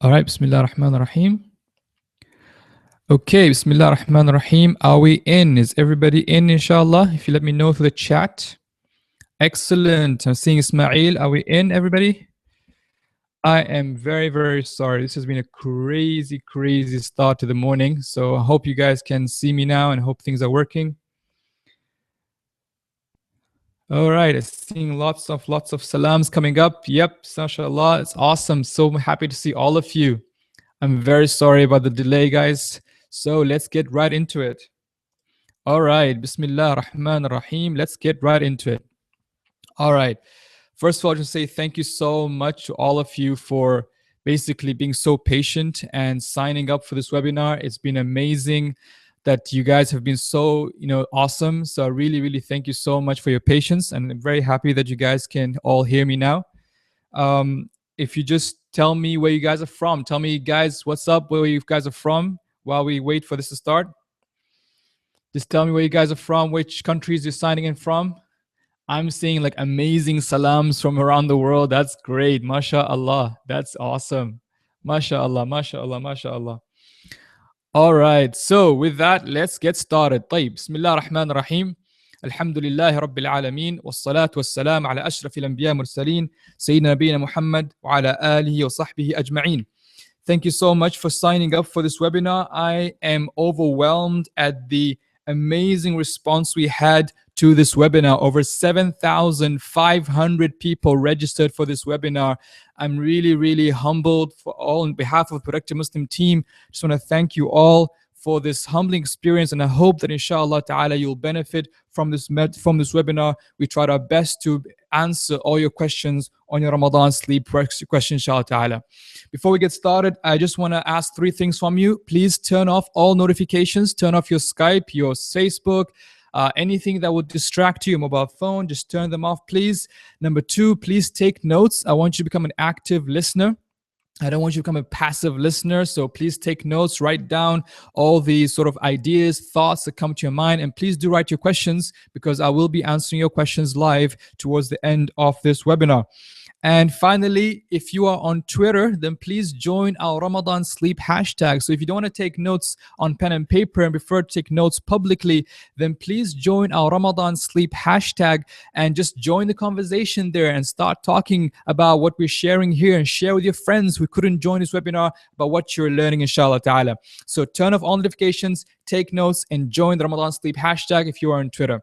All right, Bismillah ar-Rahman ar-Rahim. Okay, Bismillah ar-Rahman ar-Rahim. Are we in? Is everybody in, inshallah? If you let me know through the chat. Excellent. I'm seeing Ismail. Are we in, everybody? I am very, very sorry. This has been a crazy, crazy start to the morning. So I hope you guys can see me now and hope things are working. All right, I'm seeing lots of salams coming up. Yep, mashallah, it's awesome. So happy to see all of you. I'm very sorry about the delay, guys. So let's get right into it. All right, Bismillah ar-Rahman ar-Rahim. Let's get right into it. All right. First of all, just say thank you so much to all of you for basically being so patient and signing up for this webinar. It's been amazing that you guys have been so, awesome. So really, really thank you so much for your patience. And I'm very happy that you guys can all hear me now. If you just tell me where you guys are from, tell me, guys, what's up, where you guys are from while we wait for this to start. Just tell me where you guys are from, which countries you're signing in from. I'm seeing like amazing salams from around the world. That's great. MashaAllah. That's awesome. MashaAllah, MashaAllah, MashaAllah. All right. So with that, let's get started. طيب. بسم الله الرحمن الرحيم. الحمد لله رب العالمين والصلاة والسلام على أشرف الأنبياء المرسلين سيدنا نبينا محمد وعلى آله وصحبه أجمعين. Thank you so much for signing up for this webinar. I am overwhelmed at the amazing response we had to this webinar. Over 7,500 people registered for this webinar. I'm really, really humbled for all on behalf of the Productive Muslim team. Just want to thank you all for this humbling experience, and I hope that inshallah ta'ala you'll benefit from this webinar. We tried our best to answer all your questions on your Ramadan sleep question, inshallah ta'ala. Before we get started, I just want to ask three things from you. Please turn off all notifications, turn off your Skype, your Facebook, anything that would distract you, your mobile phone, just turn them off, please. Number two, please take notes. I want you to become an active listener. I don't want you to become a passive listener, so please take notes, write down all the sort of ideas, thoughts that come to your mind, and please do write your questions because I will be answering your questions live towards the end of this webinar. And finally, if you are on Twitter, then please join our Ramadansleep hashtag. So if you don't want to take notes on pen and paper and prefer to take notes publicly, then please join our Ramadansleep hashtag and just join the conversation there and start talking about what we're sharing here and share with your friends who couldn't join this webinar about what you're learning, inshallah ta'ala. So turn off all notifications, take notes, and join the Ramadansleep hashtag if you are on Twitter.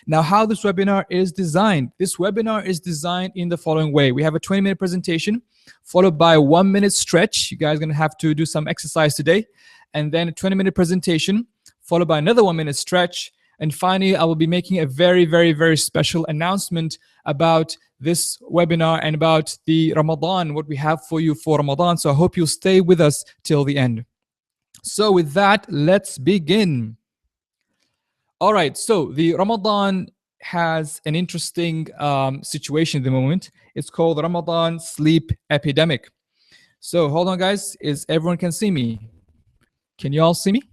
Now, how this webinar is designed. This webinar is designed in the following way. We have a 20-minute presentation followed by a 1-minute stretch. You guys are going to have to do some exercise today. And then a 20-minute presentation followed by another 1-minute stretch. And finally, I will be making a very, very, very special announcement about this webinar and about the Ramadan, what we have for you for Ramadan. So I hope you'll stay with us till the end. So with that, let's begin. All right, so the Ramadan has an interesting situation at the moment. It's called Ramadan sleep epidemic. So hold on, guys. Is everyone can see me? Can you all see me?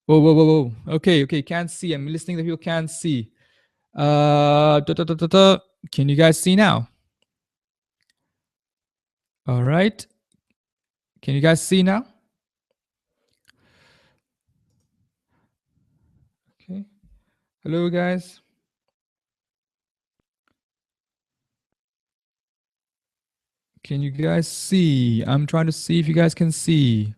Whoa. Okay, can't see. I'm listening to people can't see. Can you guys see now? All right. Can you guys see now? Okay. Hello, guys. Can you guys see? I'm trying to see if you guys can see.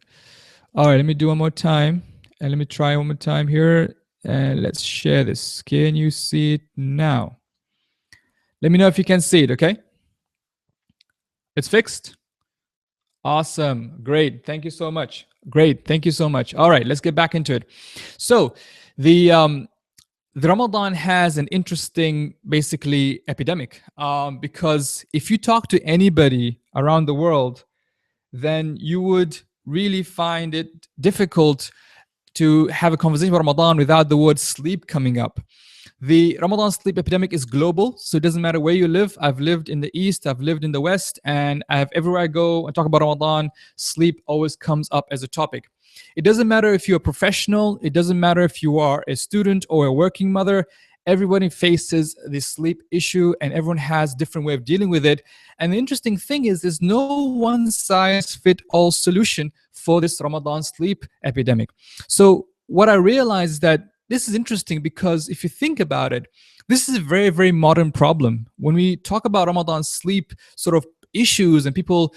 All right, let me do one more time. And let me try one more time here. And let's share this. Can you see it now? Let me know if you can see it, okay? It's fixed? Awesome. Great. Thank you so much. Great. Thank you so much. All right, let's get back into it. So the Ramadan has an interesting, basically, epidemic because if you talk to anybody around the world, then you would really find it difficult to have a conversation about Ramadan without the word sleep coming up. The Ramadan sleep epidemic is global, so it doesn't matter where you live. I've lived in the East, I've lived in the West, and everywhere I go and talk about Ramadan, sleep always comes up as a topic. It doesn't matter if you're a professional, it doesn't matter if you are a student or a working mother, everybody faces this sleep issue and everyone has different way of dealing with it. And the interesting thing is there's no one size fit all solution for this Ramadan sleep epidemic. So what I realized that this is interesting because if you think about it, this is a very, very modern problem. When we talk about Ramadan sleep sort of issues and people,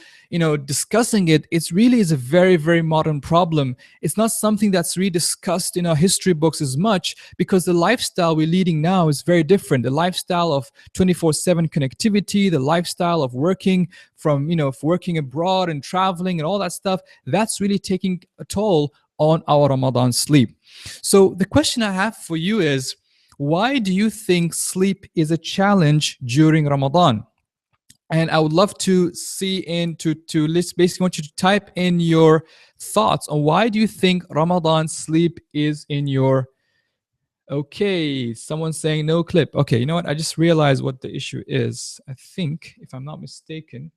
discussing it, it's really is a very, very modern problem. It's not something that's really discussed in our history books as much because the lifestyle we're leading now is very different. The lifestyle of 24/7 connectivity, the lifestyle of working from, working abroad and traveling and all that stuff, that's really taking a toll on our Ramadan sleep. So the question I have for you is, why do you think sleep is a challenge during Ramadan? And I would love to see to list, basically want you to type in your thoughts on why do you think Ramadan sleep is in your. Okay, someone's saying no clip. Okay, you know what? I just realized what the issue is. I think, if I'm not mistaken,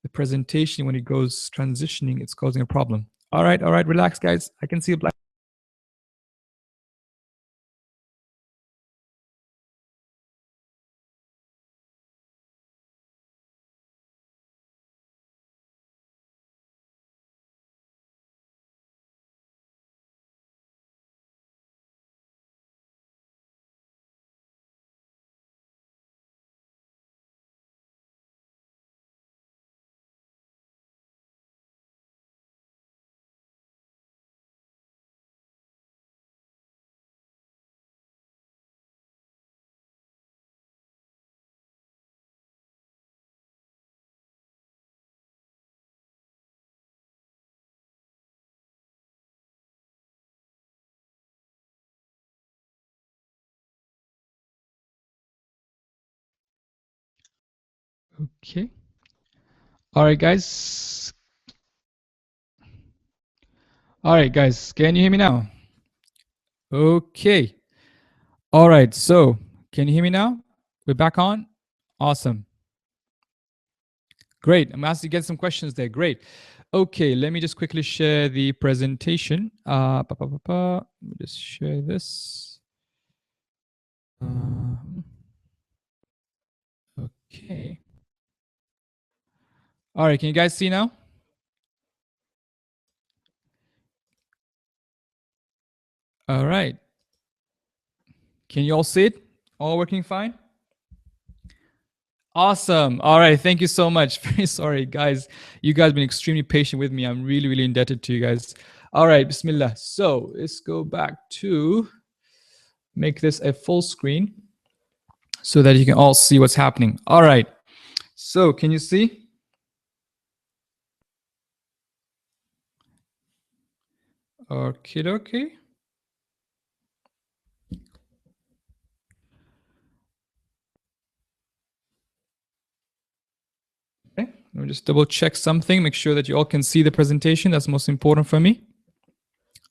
the presentation when it goes transitioning, it's causing a problem. All right, relax, guys. I can see a black. Okay. All right, guys. All right, guys. Can you hear me now? Okay. All right. So, can you hear me now? We're back on. Awesome. Great. I'm asking to get some questions there. Great. Okay, let me just quickly share the presentation. Let me just share this. Okay. All right, can you guys see now? All right. Can you all see it? All working fine? Awesome. All right. Thank you so much. Very sorry, guys. You guys have been extremely patient with me. I'm really, really indebted to you guys. All right. Bismillah. So let's go back to make this a full screen so that you can all see what's happening. All right. So can you see? Okay. Okay. Let me just double check something, make sure that you all can see the presentation. That's most important for me.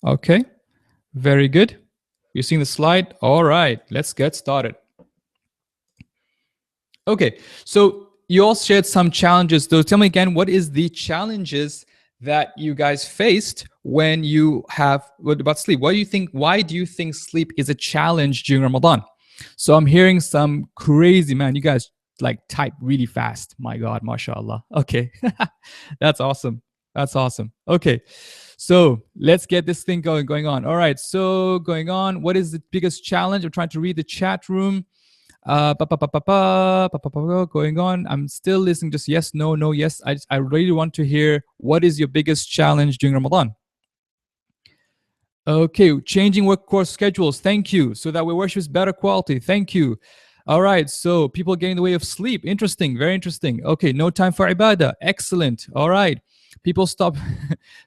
Okay, very good. You're seeing the slide? All right, let's get started. Okay, so you all shared some challenges. So tell me again, what is the challenges that you guys faced when you have, what about sleep? What do you think, why do you think sleep is a challenge during Ramadan? So I'm hearing some crazy, man, you guys like type really fast. My God, mashallah. Okay, that's awesome. That's awesome. Okay, so let's get this thing going on. All right, so going on, what is the biggest challenge? I'm trying to read the chat room. Going on. I'm still listening. Just yes, no, no, yes. I really want to hear what is your biggest challenge during Ramadan. Okay, changing work course schedules. Thank you. So that we worship is better quality. Thank you. All right. So people getting in the way of sleep. Interesting. Very interesting. Okay. No time for ibadah. Excellent. All right. People stop.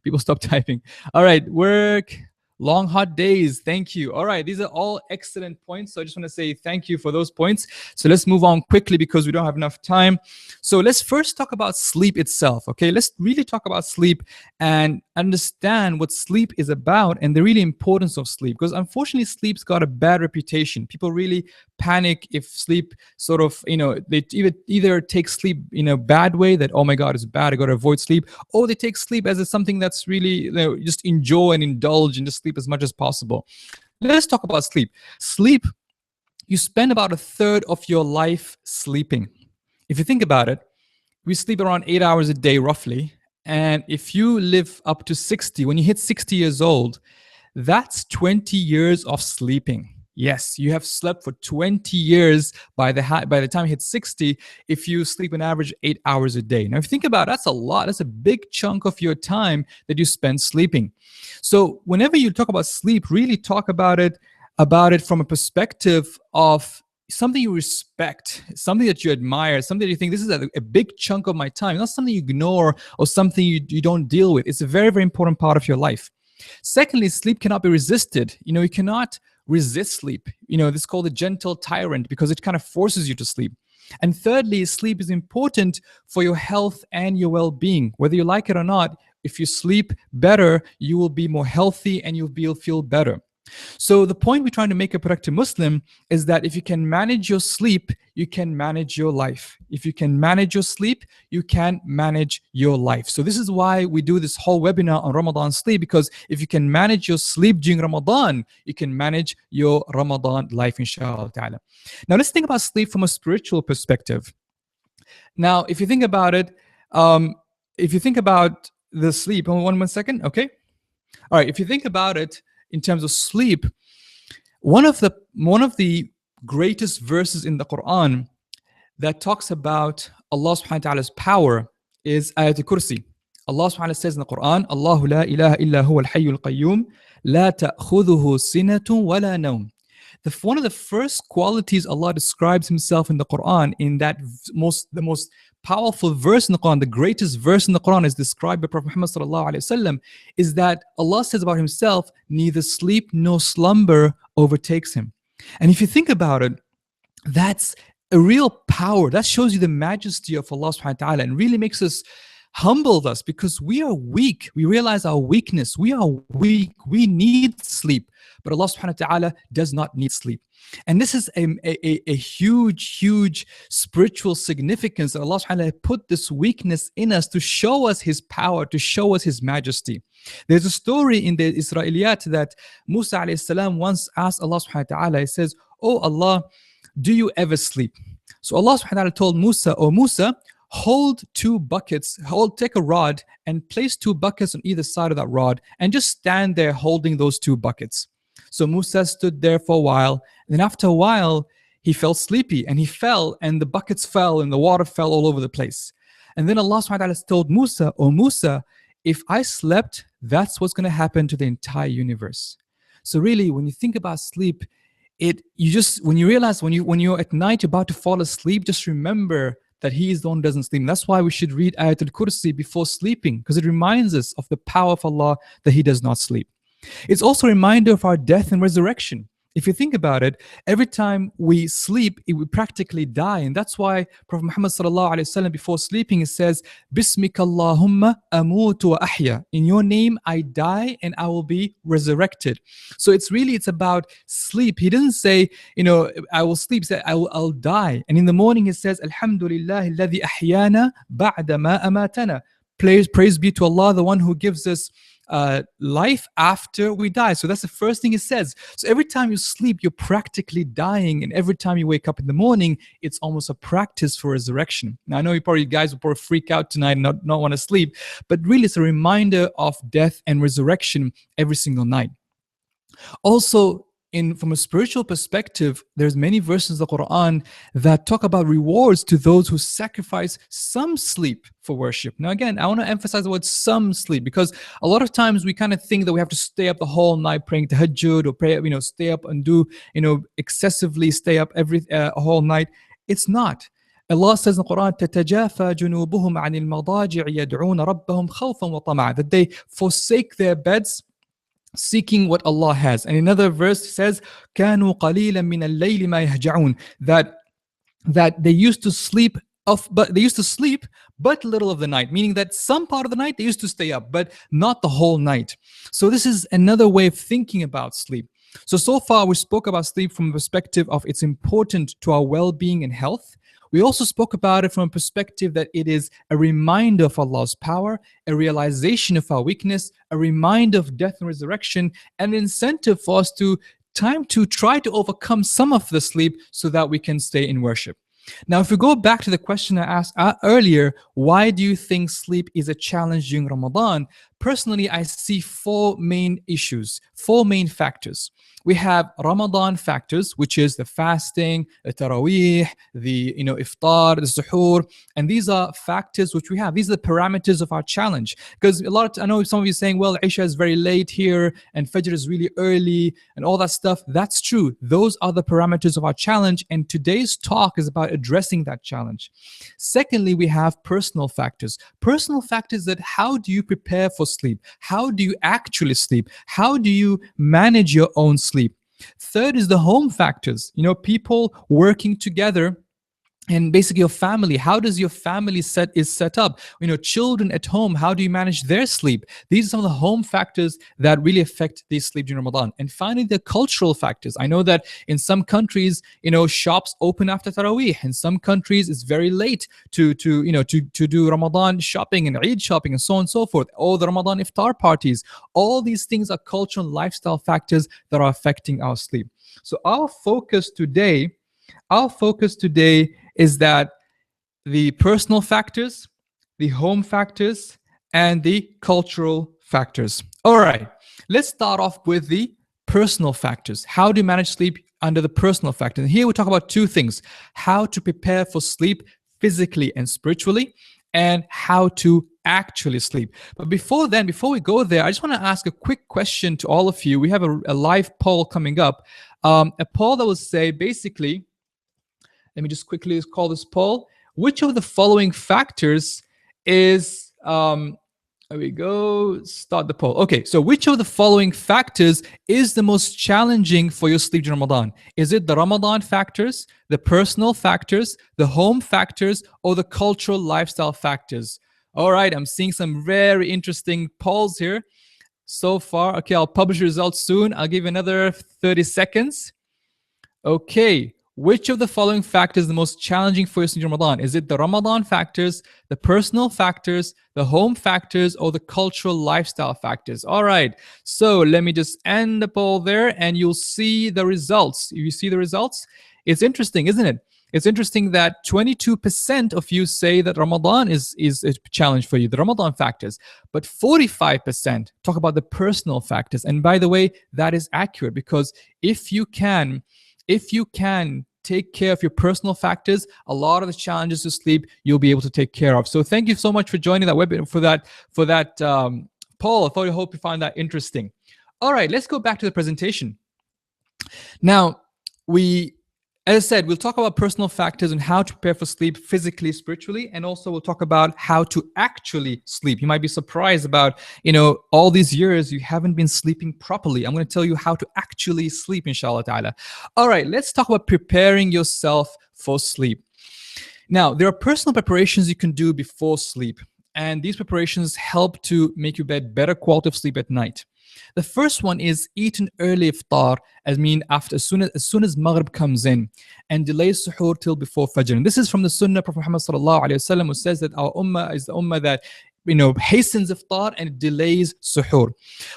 People stop typing. All right. Work. Long hot days. Thank you. All right. These are all excellent points. So I just want to say thank you for those points. So let's move on quickly because we don't have enough time. So let's first talk about sleep itself. Okay. Let's really talk about sleep and understand what sleep is about and the really importance of sleep, because unfortunately sleep's got a bad reputation. People really panic if sleep sort of, they either take sleep in a bad way, that oh my God, it's bad, I got to avoid sleep, or they take sleep as something that's really, just enjoy and indulge and just sleep as much as possible. Let's talk about sleep. Sleep, you spend about a third of your life sleeping. If you think about it, we sleep around 8 hours a day roughly. And if you live up to 60, when you hit 60 years old, that's 20 years of sleeping. Yes, you have slept for 20 years by the time you hit 60 if you sleep an average 8 hours a day. Now, if you think about it, that's a lot. That's a big chunk of your time that you spend sleeping. So whenever you talk about sleep, really talk about it from a perspective of something you respect, something that you admire, something that you think this is a big chunk of my time, not something you ignore or something you don't deal with. It's a very, very important part of your life. Secondly, sleep cannot be resisted. You cannot resist sleep. This is called a gentle tyrant because it kind of forces you to sleep. And thirdly, sleep is important for your health and your well-being. Whether you like it or not, if you sleep better, you will be more healthy and you'll feel better. So the point we're trying to make a productive Muslim is that if you can manage your sleep, you can manage your life. If you can manage your sleep, you can manage your life. So this is why we do this whole webinar on Ramadan sleep, because if you can manage your sleep during Ramadan, you can manage your Ramadan life, inshallah ta'ala. Now let's think about sleep from a spiritual perspective. Now, if you think about it, if you think about the sleep, one second, okay? All right, if you think about it, in terms of sleep, one of the greatest verses in the Quran that talks about Allah subhanahu wa ta'ala's power is Ayat al-Kursi. Allah subhanahu wa ta'ala says in the Quran, Allahu la ilaha illa huwa al-hayyul qayyum, la ta'khudhuhu sinatun wa la nawm. One of the first qualities Allah describes himself in the Quran, in that the most powerful verse in the Quran, the greatest verse in the Quran is described by Prophet Muhammad sallallahu alaihi wasallam, is that Allah says about himself, neither sleep nor slumber overtakes him. And if you think about it, that's a real power. That shows you the majesty of Allah subhanahu wa ta'ala and really makes us humbled us, because we are weak. We realize our weakness. We are weak. We need sleep. But Allah subhanahu wa ta'ala does not need sleep. And this is a huge, huge spiritual significance that Allah subhanahu wa ta'ala put this weakness in us to show us His power, to show us His majesty. There's a story in the Israeliyat that Musa alayhi salam once asked Allah subhanahu wa ta'ala, he says, "Oh Allah, do you ever sleep?" So Allah subhanahu wa ta'ala told Musa, "Oh Musa, hold two buckets, take a rod and place two buckets on either side of that rod and just stand there holding those two buckets." So Musa stood there for a while. And then after a while, he felt sleepy and he fell, and the buckets fell and the water fell all over the place. And then Allah subhanahu wa ta'ala told Musa, "Oh Musa, if I slept, that's what's going to happen to the entire universe." So really, when you think about sleep, when you realize when you're at night, you're about to fall asleep, just remember that He is the one who doesn't sleep. And that's why we should read Ayat al-Kursi before sleeping, because it reminds us of the power of Allah, that He does not sleep. It's also a reminder of our death and resurrection. If you think about it, every time we sleep, we practically die. And that's why Prophet Muhammad sallallahu alaihi wasallam, before sleeping, he says, "Bismika Allahumma amutu wa ahya." In your name, I die and I will be resurrected. So it's about sleep. He doesn't say, I will sleep. He said, I'll die. And in the morning, he says, "Alhamdulillah alladhi ahyana ba'da ma amatana." Praise be to Allah, the one who gives us life after we die. So that's the first thing it says. So every time you sleep, you're practically dying, and every time you wake up in the morning, it's almost a practice for resurrection. Now I know you guys will probably freak out tonight and not want to sleep, but really it's a reminder of death and resurrection every single night. Also, from a spiritual perspective, there's many verses of the Quran that talk about rewards to those who sacrifice some sleep for worship. Now again, I want to emphasize the word some sleep, because a lot of times we kind of think that we have to stay up the whole night praying tahajjud, or pray, stay up and do, excessively stay up every whole night. It's not. Allah says in the Quran, تَتَجَافَى جُنُوبُهُمْ عَنِ الْمَضَاجِعِ يَدْعُونَ رَبَّهُمْ خَوْفًا وَطَمَعًا, that they forsake their beds seeking what Allah has. And another verse says, كَانُوا قَلِيلًا مِنَ اللَّيْلِ مَا يَهْجَعُونَ, that they used to sleep but little of the night, meaning that some part of the night they used to stay up, but not the whole night. So this is another way of thinking about sleep. So far we spoke about sleep from the perspective of it's important to our well-being and health. We also spoke about it from a perspective that it is a reminder of Allah's power, a realization of our weakness, a reminder of death and resurrection, and an incentive for us to time to try to overcome some of the sleep so that we can stay in worship. Now, if we go back to the question I asked earlier, why do you think sleep is a challenge during Ramadan? Personally, I see four main issues, four main factors. We have Ramadan factors, which is the fasting, the taraweeh, the iftar, the suhoor, and these are factors which we have. These are the parameters of our challenge. Because I know some of you saying, well, Isha is very late here and Fajr is really early and all that stuff. That's true. Those are the parameters of our challenge, and today's talk is about addressing that challenge. Secondly, we have personal factors. Personal factors that how do you prepare for sleep? How do you actually sleep? How do you manage your own sleep? Third is the home factors. People working together, and basically your family. How does your family set up? Children at home, how do you manage their sleep? These are some of the home factors that really affect the sleep during Ramadan. And finally, the cultural factors. I know that in some countries, shops open after Taraweeh. In some countries, it's very late to do Ramadan shopping and Eid shopping and so on and so forth. Or the Ramadan iftar parties. All these things are cultural and lifestyle factors that are affecting our sleep. So our focus today is that the personal factors, the home factors, and the cultural factors. All right, let's start off with the personal factors. How do you manage sleep under the personal factors? And here we talk about two things: how to prepare for sleep physically and spiritually, and how to actually sleep. But before we go there, I just want to ask a quick question to all of you. We have a live poll coming up, a poll that will say basically, let me just quickly call this poll. Which of the following factors is, there we go, start the poll. Okay, so which of the following factors is the most challenging for your sleep during Ramadan? Is it the Ramadan factors, the personal factors, the home factors, or the cultural lifestyle factors? All right, I'm seeing some very interesting polls here so far. Okay, I'll publish results soon. I'll give you another 30 seconds. Okay, which of the following factors is the most challenging for you in Ramadan? Is it the Ramadan factors, the personal factors, the home factors, or the cultural lifestyle factors? All right, so let me just end the poll there and you'll see the results. You see the results? It's interesting, isn't it? It's interesting that 22% of you say that Ramadan is a challenge for you, the Ramadan factors, but 45% talk about the personal factors. And by the way, that is accurate, because if you can take care of your personal factors, a lot of the challenges to sleep you'll be able to take care of. So thank you so much for joining that webinar, for that poll. I hope you found that interesting. All right, let's go back to the presentation. Now, as I said, we'll talk about personal factors and how to prepare for sleep physically, spiritually, and also we'll talk about how to actually sleep. You might be surprised about, all these years you haven't been sleeping properly. I'm going to tell you how to actually sleep, inshallah ta'ala. All right, let's talk about preparing yourself for sleep. Now, there are personal preparations you can do before sleep, and these preparations help to make your bed better quality of sleep at night. The first one is eat an early iftar, as soon as Maghrib comes in, and delay suhoor till before Fajr. And this is from the Sunnah of Prophet Muhammad sallallahu alaihi wasallam, who says that our ummah is the ummah that hastens iftar and delays suhoor.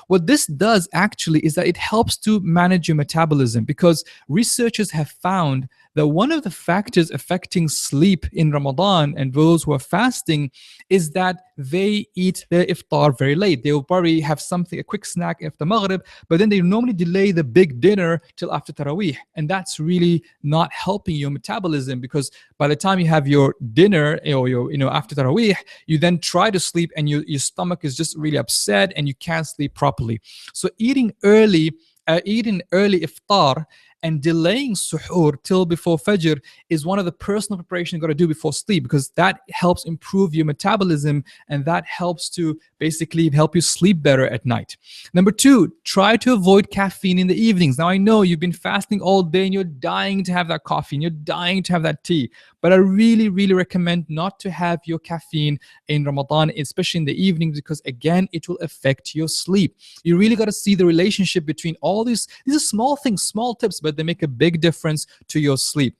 What this does actually is that it helps to manage your metabolism, because researchers have found that one of the factors affecting sleep in Ramadan and those who are fasting is that they eat their iftar very late. They will probably have a quick snack after Maghrib, but then they normally delay the big dinner till after Taraweeh. And that's really not helping your metabolism, because by the time you have your dinner or after Taraweeh, you then try to sleep and your stomach is just really upset and you can't sleep properly. So eating early iftar and delaying suhoor till before Fajr is one of the personal preparations you've got to do before sleep, because that helps improve your metabolism and that helps to basically help you sleep better at night. Number two, try to avoid caffeine in the evenings. Now, I know you've been fasting all day and you're dying to have that coffee and you're dying to have that tea, but I really, really recommend not to have your caffeine in Ramadan, especially in the evenings, because again, it will affect your sleep. You really got to see the relationship between all these are small things, small tips, but they make a big difference to your sleep.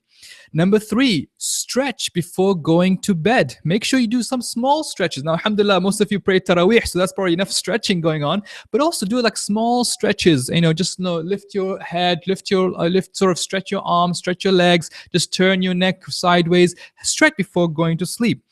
Number three, stretch before going to bed. Make sure you do some small stretches. Now, alhamdulillah, most of you pray tarawih, so that's probably enough stretching going on. But also do like small stretches. Just lift your head, sort of stretch your arms, stretch your legs, just turn your neck sideways, stretch before going to sleep.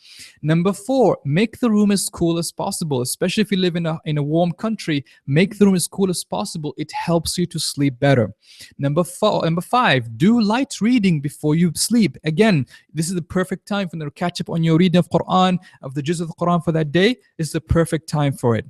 Number four, make the room as cool as possible, especially if you live in a warm country. Make the room as cool as possible. It helps you to sleep better. Number five, do light reading before you sleep. Again, this is the perfect time for you to catch up on your reading of Quran, of the juz of the Quran for that day. It's the perfect time for it.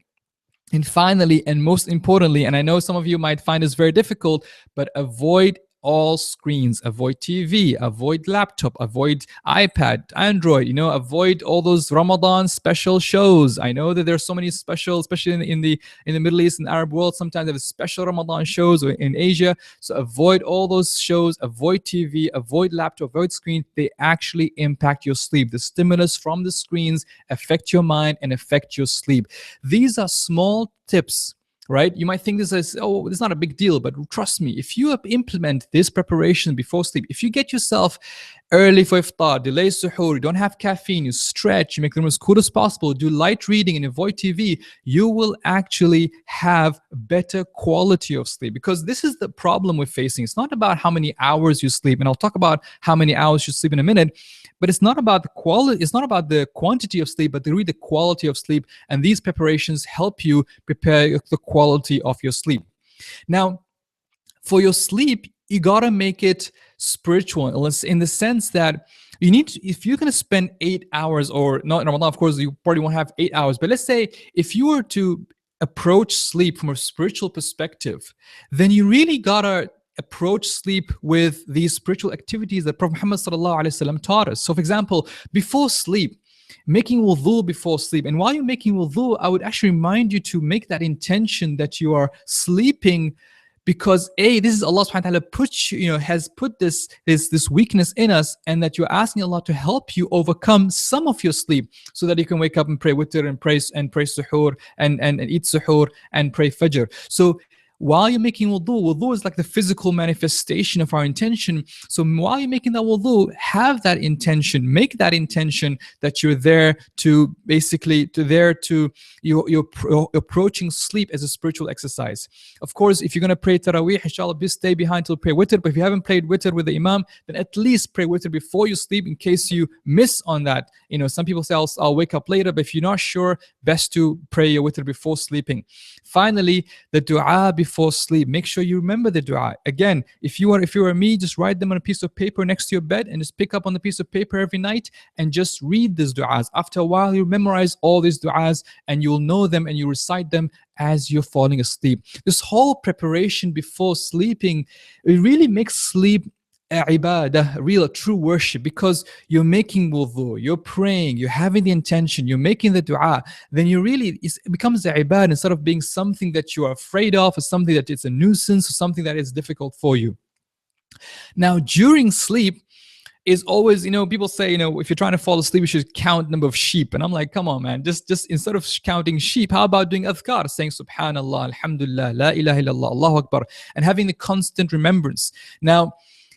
And finally, and most importantly, and I know some of you might find this very difficult, but avoid all screens. Avoid TV, avoid laptop, avoid iPad, Android, avoid all those Ramadan special shows. I know that there's so many special, especially in the Middle East and Arab world, sometimes they have special Ramadan shows, or in Asia. So avoid all those shows, avoid TV, avoid laptop, avoid screen. They actually impact your sleep. The stimulus from the screens affect your mind and affect your sleep. These are small tips, right? You might think this is, oh, it's not a big deal, but trust me, if you implement this preparation before sleep, if you get yourself early for iftar, delay suhoor, you don't have caffeine, you stretch, you make the room as cool as possible, do light reading and avoid TV, you will actually have better quality of sleep. Because this is the problem we're facing. It's not about how many hours you sleep, and I'll talk about how many hours you sleep in a minute, but it's not about the quality, it's not about the quantity of sleep, but really the quality of sleep. And these preparations help you prepare the quality of your sleep. Now, for your sleep, you gotta make it spiritual in the sense that you need to, if you're gonna spend 8 hours, or not in Ramadan, of course, you probably won't have 8 hours, but let's say if you were to approach sleep from a spiritual perspective, then you really gotta approach sleep with these spiritual activities that Prophet Muhammad taught us. So, for example, before sleep, making wudu before sleep. And while you're making wudu, I would actually remind you to make that intention that you are sleeping, because this is Allah subhanahu wa ta'ala has put this weakness in us, and that you're asking Allah to help you overcome some of your sleep, so that you can wake up and pray witr and pray suhoor and eat suhoor and pray fajr. So while you're making wudu is like the physical manifestation of our intention. So while you're making that wudu, have that intention, make that intention that you're there to you're approaching sleep as a spiritual exercise. Of course, if you're going to pray tarawih, inshallah, stay behind till pray witr. But if you haven't prayed witr with the imam, then at least pray witr before you sleep, in case you miss on that. Some people say, I'll wake up later, but if you're not sure, best to pray your witr before sleeping. Finally, the dua before sleep. Make sure you remember the dua. Again, if you are me, just write them on a piece of paper next to your bed, and just pick up on the piece of paper every night and just read these duas. After a while, you memorize all these duas, and you'll know them, and you recite them as you're falling asleep. This whole preparation before sleeping, it really makes sleep ibadah, real, true worship, because you're making wudu, you're praying, you're having the intention, you're making the dua. Then it becomes the ibadah, instead of being something that you are afraid of, or something that it's a nuisance, or something that is difficult for you. Now, during sleep is always, people say, if you're trying to fall asleep, you should count number of sheep. And I'm like, come on, man, just instead of counting sheep, how about doing adhkar, saying subhanallah, alhamdulillah, la ilaha illallah, Allahu akbar, and having the constant remembrance. Now,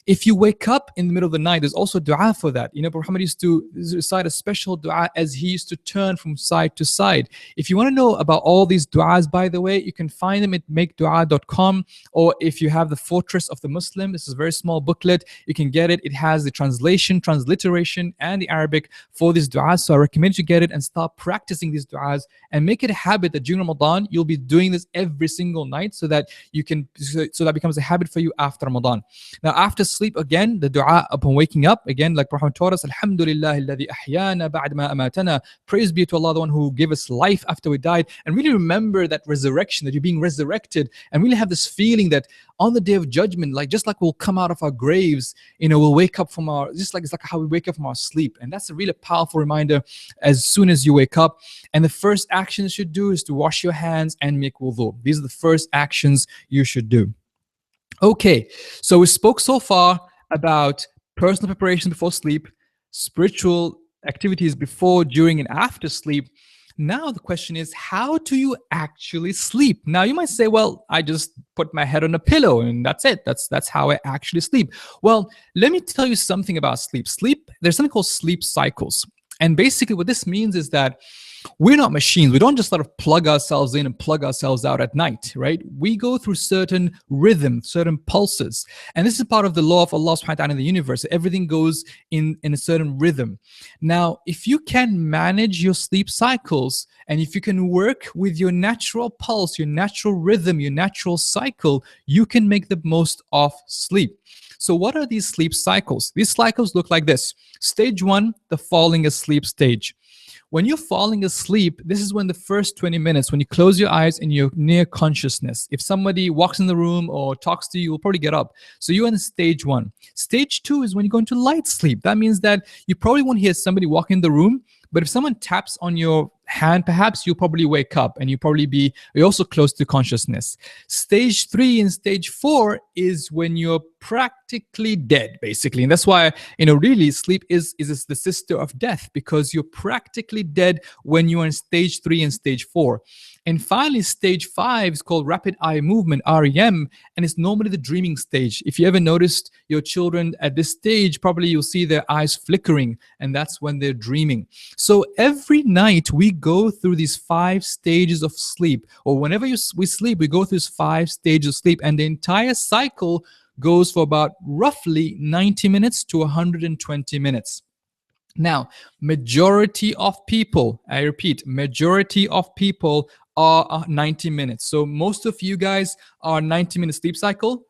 if you wake up in the middle of the night, there's also dua for that. Muhammad used to recite a special dua as he used to turn from side to side. If you want to know about all these duas, by the way, you can find them at makedua.com, or if you have the Fortress of the Muslim, this is a very small booklet, you can get it. It has the translation, transliteration, and the Arabic for these duas. So I recommend you get it and start practicing these duas, and make it a habit that during Ramadan, you'll be doing this every single night, so that that becomes a habit for you after Ramadan. Now, after sleep, again, the dua upon waking up, again, like Prophet taught us, Alhamdulillah alladhi ahyana ba'd ma amatana. Praise be to Allah, the one who gave us life after we died. And really remember that resurrection, that you're being resurrected, and really have this feeling that on the day of judgment, just like we'll come out of our graves, we'll wake up from it's like how we wake up from our sleep. And that's a really powerful reminder as soon as you wake up. And the first action you should do is to wash your hands and make wudu. These are the first actions you should do. Okay, so we spoke so far about personal preparation before sleep, spiritual activities before, during, and after sleep. Now the question is, how do you actually sleep? Now you might say, well, I just put my head on a pillow and that's it. That's how I actually sleep. Well, let me tell you something about sleep. Sleep, there's something called sleep cycles. And basically what this means is that we're not machines. We don't just sort of plug ourselves in and plug ourselves out at night, right? We go through certain rhythm, certain pulses. And this is part of the law of Allah subhanahu wa ta'ala in the universe. Everything goes in a certain rhythm. Now, if you can manage your sleep cycles and if you can work with your natural pulse, your natural rhythm, your natural cycle, you can make the most of sleep. So, what are these sleep cycles? These cycles look like this. Stage one, the falling asleep stage. When you're falling asleep, this is when the first 20 minutes, when you close your eyes and you're near consciousness. If somebody walks in the room or talks to you, you'll probably get up. So you're in stage one. Stage two is when you go into light sleep. That means that you probably won't hear somebody walk in the room, but if someone taps on your hand, perhaps you'll probably wake up and you're also close to consciousness. Stage three and stage four is when you're practically dead, basically. And that's why, really sleep is the sister of death, because you're practically dead when you're in stage three and stage four. And finally, stage five is called rapid eye movement, REM, and it's normally the dreaming stage. If you ever noticed your children at this stage, probably you'll see their eyes flickering, and that's when they're dreaming. So every night we go through these 5 stages of sleep, or whenever we sleep, we go through these 5 stages of sleep, and the entire cycle goes for about roughly 90 minutes to 120 minutes. Now, majority of people, I repeat, majority of people are 90 minutes. So most of you guys are 90-minute sleep cycle.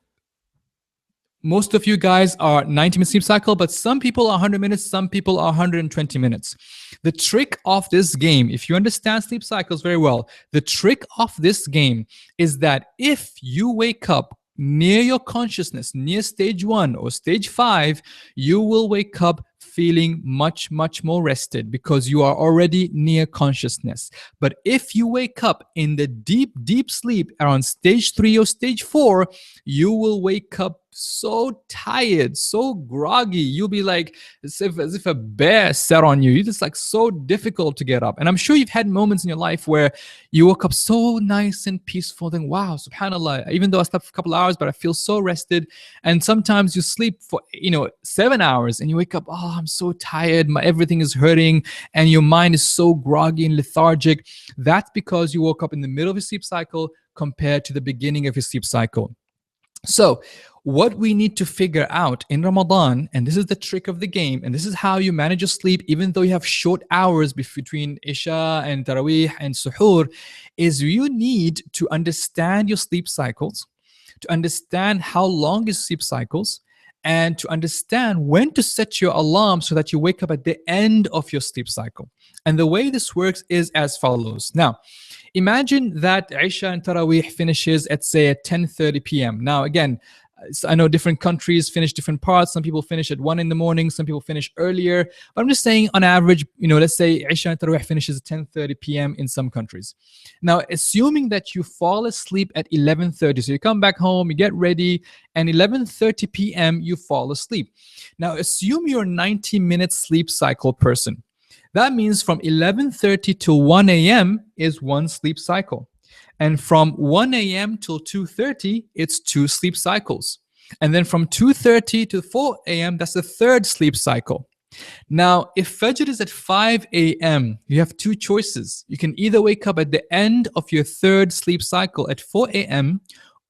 Most of you guys are 90-minute sleep cycle, but some people are 100 minutes, some people are 120 minutes. The trick of this game, if you understand sleep cycles very well, the trick of this game is that if you wake up near your consciousness, near stage 1 or stage 5, you will wake up feeling much, much more rested because you are already near consciousness. But if you wake up in the deep, deep sleep around stage 3 or stage 4, you will wake up so tired, so groggy. You'll be like as if a bear sat on you. You're just like so difficult to get up. And I'm sure you've had moments in your life where you woke up so nice and peaceful, then wow, subhanallah, even though I slept for a couple hours, but I feel so rested. And sometimes you sleep for 7 hours and you wake up, oh, I'm so tired, everything is hurting, and your mind is so groggy and lethargic. That's because you woke up in the middle of your sleep cycle compared to the beginning of your sleep cycle. So what we need to figure out in Ramadan, and this is the trick of the game, and this is how you manage your sleep even though you have short hours between Isha and Taraweeh and Suhoor, is you need to understand your sleep cycles, to understand how long is sleep cycles, and to understand when to set your alarm so that you wake up at the end of your sleep cycle. And the way this works is as follows. Now, imagine that Isha and Taraweeh finishes at, say, at 10:30 p.m. Now, again, I know different countries finish different parts. Some people finish at 1 in the morning. Some people finish earlier. But I'm just saying, on average, let's say Isha and Taraweeh finishes at 10:30 p.m. in some countries. Now, assuming that you fall asleep at 11:30, so you come back home, you get ready, and 11:30 p.m. you fall asleep. Now, assume you're a 90-minute sleep cycle person. That means from 11:30 to 1 a.m. is one sleep cycle. And from 1 a.m. till 2:30, it's 2 sleep cycles. And then from 2:30 to 4 a.m., that's the third sleep cycle. Now, if Fajr is at 5 a.m., you have 2 choices. You can either wake up at the end of your third sleep cycle at 4 a.m.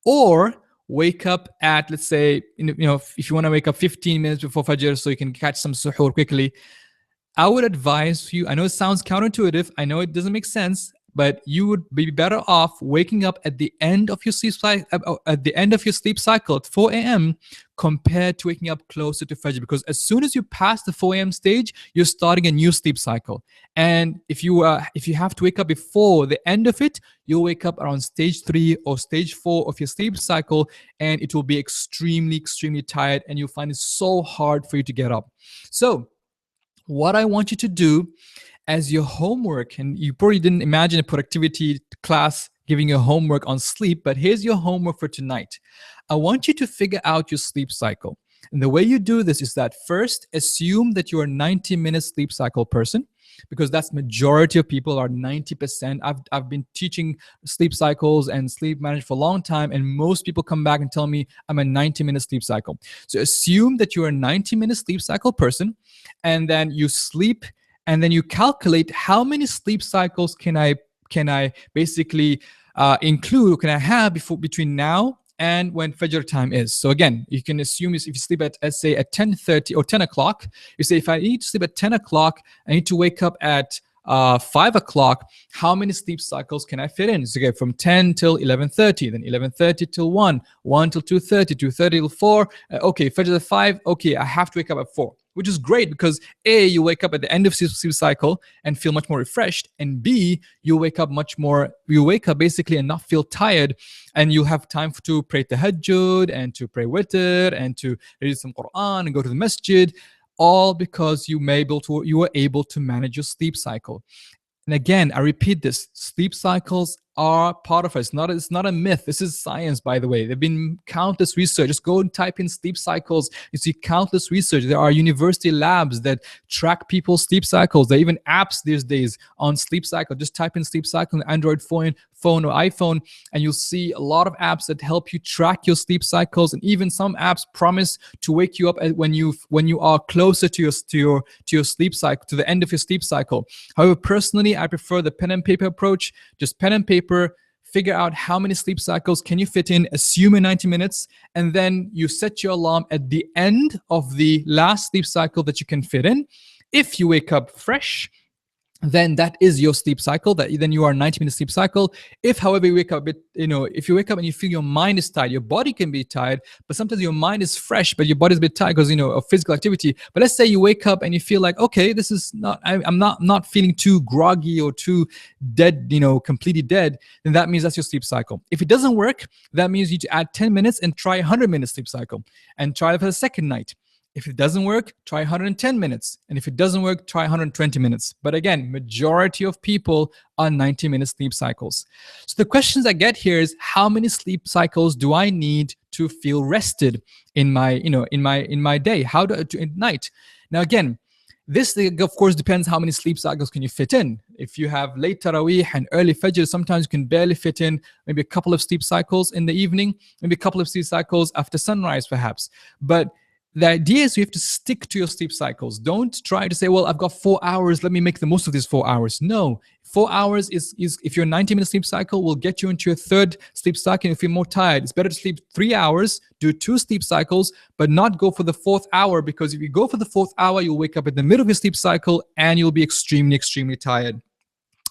or wake up at, let's say, if you want to wake up 15 minutes before Fajr so you can catch some suhoor quickly, I would advise you, I know it sounds counterintuitive, I know it doesn't make sense, but you would be better off waking up at the end of your sleep cycle, at 4 a.m. compared to waking up closer to Fajr, because as soon as you pass the 4 a.m. stage, you're starting a new sleep cycle. And if you have to wake up before the end of it, you'll wake up around stage 3 or stage 4 of your sleep cycle, and it will be extremely, extremely tired, and you'll find it so hard for you to get up. So what I want you to do as your homework, and you probably didn't imagine a productivity class giving you homework on sleep, but here's your homework for tonight. I want you to figure out your sleep cycle. And the way you do this is that first, assume that you're a 90-minute sleep cycle person. because that's majority of people are 90%. I've been teaching sleep cycles and sleep management for a long time, and most people come back and tell me I'm a 90-minute sleep cycle. So assume that you're a 90-minute sleep cycle person, and then you sleep, and then you calculate how many sleep cycles can I basically include, can I have before between now and when Fajr time is. So again, you can assume if you sleep at, let's say, at 10:30 or 10 o'clock, you say, if I need to sleep at 10 o'clock, I need to wake up at 5 o'clock, how many sleep cycles can I fit in? So okay, from 10 till 11:30, then 11:30 till 1 till 2:30, 2:30 till 4. Okay, Fajr at 5. Okay, I have to wake up at 4, which is great because A, you wake up at the end of sleep cycle and feel much more refreshed, and B, you wake up basically and not feel tired, and you have time to pray tahajjud and to pray witr and to read some Quran and go to the masjid, all because you were able to manage your sleep cycle. And again, I repeat this, sleep cycles are part of us. It's not a myth. This is science, by the way. There have been countless research. Just go and type in sleep cycles. You see countless research. There are university labs that track people's sleep cycles. There are even apps these days on sleep cycle. Just type in sleep cycle on Android phone or iPhone, and you'll see a lot of apps that help you track your sleep cycles. And even some apps promise to wake you up when you are closer to your sleep cycle, to the end of your sleep cycle. However, personally, I prefer the pen and paper approach. Just pen and paper, figure out how many sleep cycles can you fit in, assume 90 minutes, and then you set your alarm at the end of the last sleep cycle that you can fit in. If you wake up fresh, then that is your sleep cycle, then you are 90-minute sleep cycle. If, however, you wake up a bit, if you wake up and you feel your mind is tired, your body can be tired, but sometimes your mind is fresh, but your body is a bit tired because, of physical activity. But let's say you wake up and you feel like, okay, this is not, I'm not feeling too groggy or too dead, completely dead, then that means that's your sleep cycle. If it doesn't work, that means you need to add 10 minutes and try 100-minute sleep cycle and try it for the second night. If it doesn't work, try 110 minutes. And if it doesn't work, try 120 minutes. But again, majority of people are 90-minute sleep cycles. So the questions I get here is, how many sleep cycles do I need to feel rested in my, in my day? How do at night? Now again, this, of course, depends how many sleep cycles can you fit in. If you have late Taraweeh and early Fajr, sometimes you can barely fit in maybe a couple of sleep cycles in the evening, maybe a couple of sleep cycles after sunrise, perhaps. But the idea is you have to stick to your sleep cycles. Don't try to say, well, I've got 4 hours, let me make the most of these 4 hours. No, 4 hours is if your 90-minute sleep cycle will get you into your third sleep cycle and you feel more tired. It's better to sleep 3 hours, do 2 sleep cycles, but not go for the 4th hour, because if you go for the 4th hour, you'll wake up in the middle of your sleep cycle and you'll be extremely, extremely tired.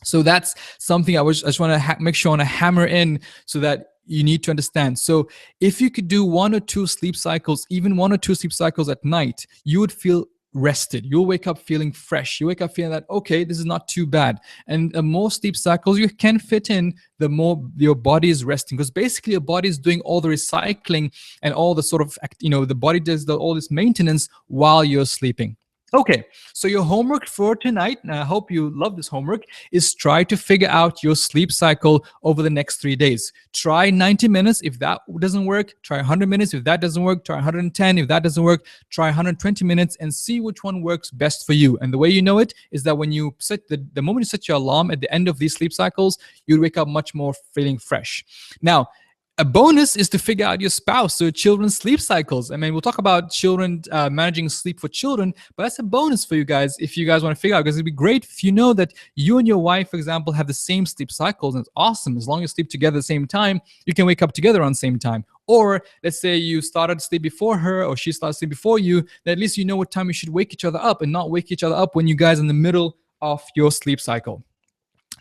So that's something I just want to make sure I want to hammer in, so that you need to understand. So if you could do 1 or 2 sleep cycles, even 1 or 2 sleep cycles at night, you would feel rested. You'll wake up feeling fresh. You wake up feeling that, okay, this is not too bad. And the more sleep cycles you can fit in, the more your body is resting, because basically your body is doing all the recycling and all the sort of, the body does all this maintenance while you're sleeping. Okay, so your homework for tonight, and I hope you love this homework, is try to figure out your sleep cycle over the next 3 days. Try 90 minutes. If that doesn't work, try 100 minutes. If that doesn't work, try 110. If that doesn't work, try 120 minutes and see which one works best for you. And the way you know it is that when you set the moment you set your alarm at the end of these sleep cycles, you wake up much more feeling fresh. Now, a bonus is to figure out your spouse or children's sleep cycles. I mean, we'll talk about children, managing sleep for children, but that's a bonus for you guys if you guys want to figure out, because it'd be great if you know that you and your wife, for example, have the same sleep cycles, and it's awesome. As long as you sleep together at the same time, you can wake up together on the same time. Or let's say you started to sleep before her or she started to sleep before you, then at least you know what time you should wake each other up, and not wake each other up when you guys are in the middle of your sleep cycle.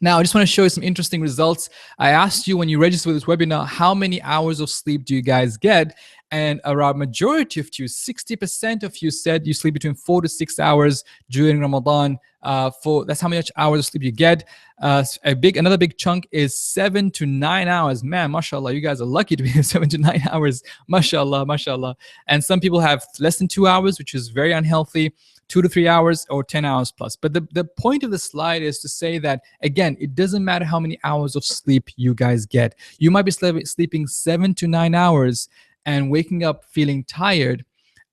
Now, I just want to show you some interesting results. I asked you when you register for this webinar, how many hours of sleep do you guys get? And around majority of you, 60% of you said you sleep between 4 to 6 hours during Ramadan. That's how much hours of sleep you get. Another big chunk is 7 to 9 hours. Man, mashallah, you guys are lucky to be 7 to 9 hours. Mashallah, mashallah. And some people have less than 2 hours, which is very unhealthy. 2 to 3 hours or 10 hours plus. But the point of the slide is to say that, again, it doesn't matter how many hours of sleep you guys get. You might be sleeping 7 to 9 hours and waking up feeling tired.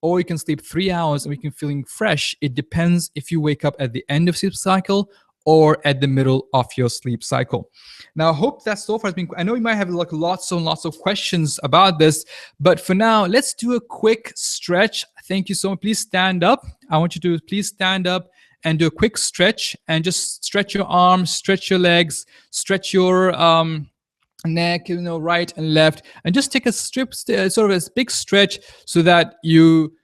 or you can sleep 3 hours and we can feeling fresh. It depends if you wake up at the end of sleep cycle or at the middle of your sleep cycle. Now, I hope that so far has been. I know you might have like lots and lots of questions about this, but for now, let's do a quick stretch. Thank you so much. Please stand up. I want you to please stand up and do a quick stretch and just stretch your arms, stretch your legs, stretch your neck, right and left, and just take a sort of a big stretch so that you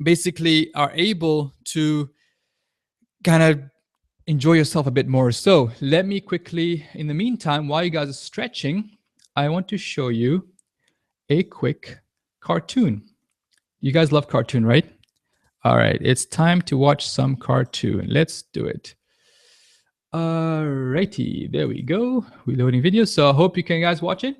basically are able to kind of enjoy yourself a bit more. So let me quickly, in the meantime, while you guys are stretching, I want to show you a quick cartoon. You guys love cartoon, right? All right, it's time to watch some cartoon. Let's do it. Alrighty, there we go. Reloading video. So I hope you can guys watch it.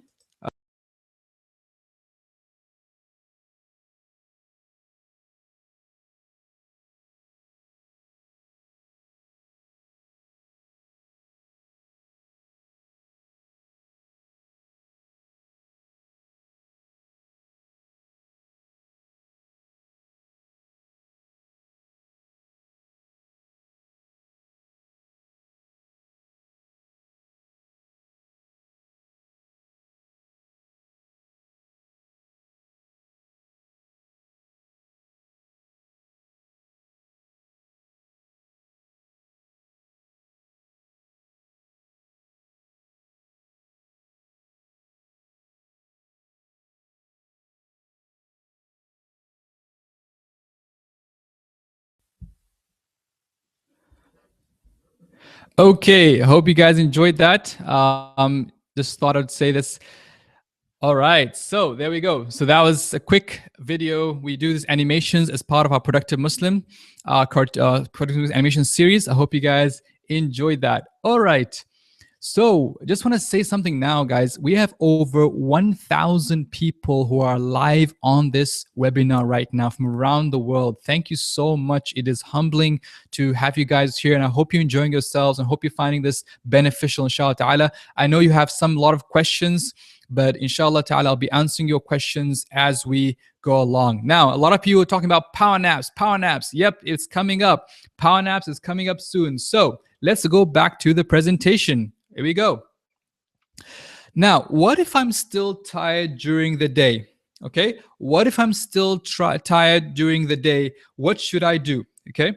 Okay, I hope you guys enjoyed that. Just thought I'd say this. All right, so there we go. So that was a quick video. We do these animations as part of our Productive Muslim Productive Animation series. I hope you guys enjoyed that. All right. So I just want to say something now, guys. We have over 1,000 people who are live on this webinar right now from around the world. Thank you so much. It is humbling to have you guys here, and I hope you're enjoying yourselves and hope you're finding this beneficial, inshallah ta'ala. I know you have a lot of questions, but inshallah ta'ala, I'll be answering your questions as we go along. Now, a lot of people are talking about power naps. Power naps. Yep, it's coming up. Power naps is coming up soon. So let's go back to the presentation. Here we go. Now, what if I'm still tired during the day? Okay, what if I'm still tired during the day? What should I do? Okay,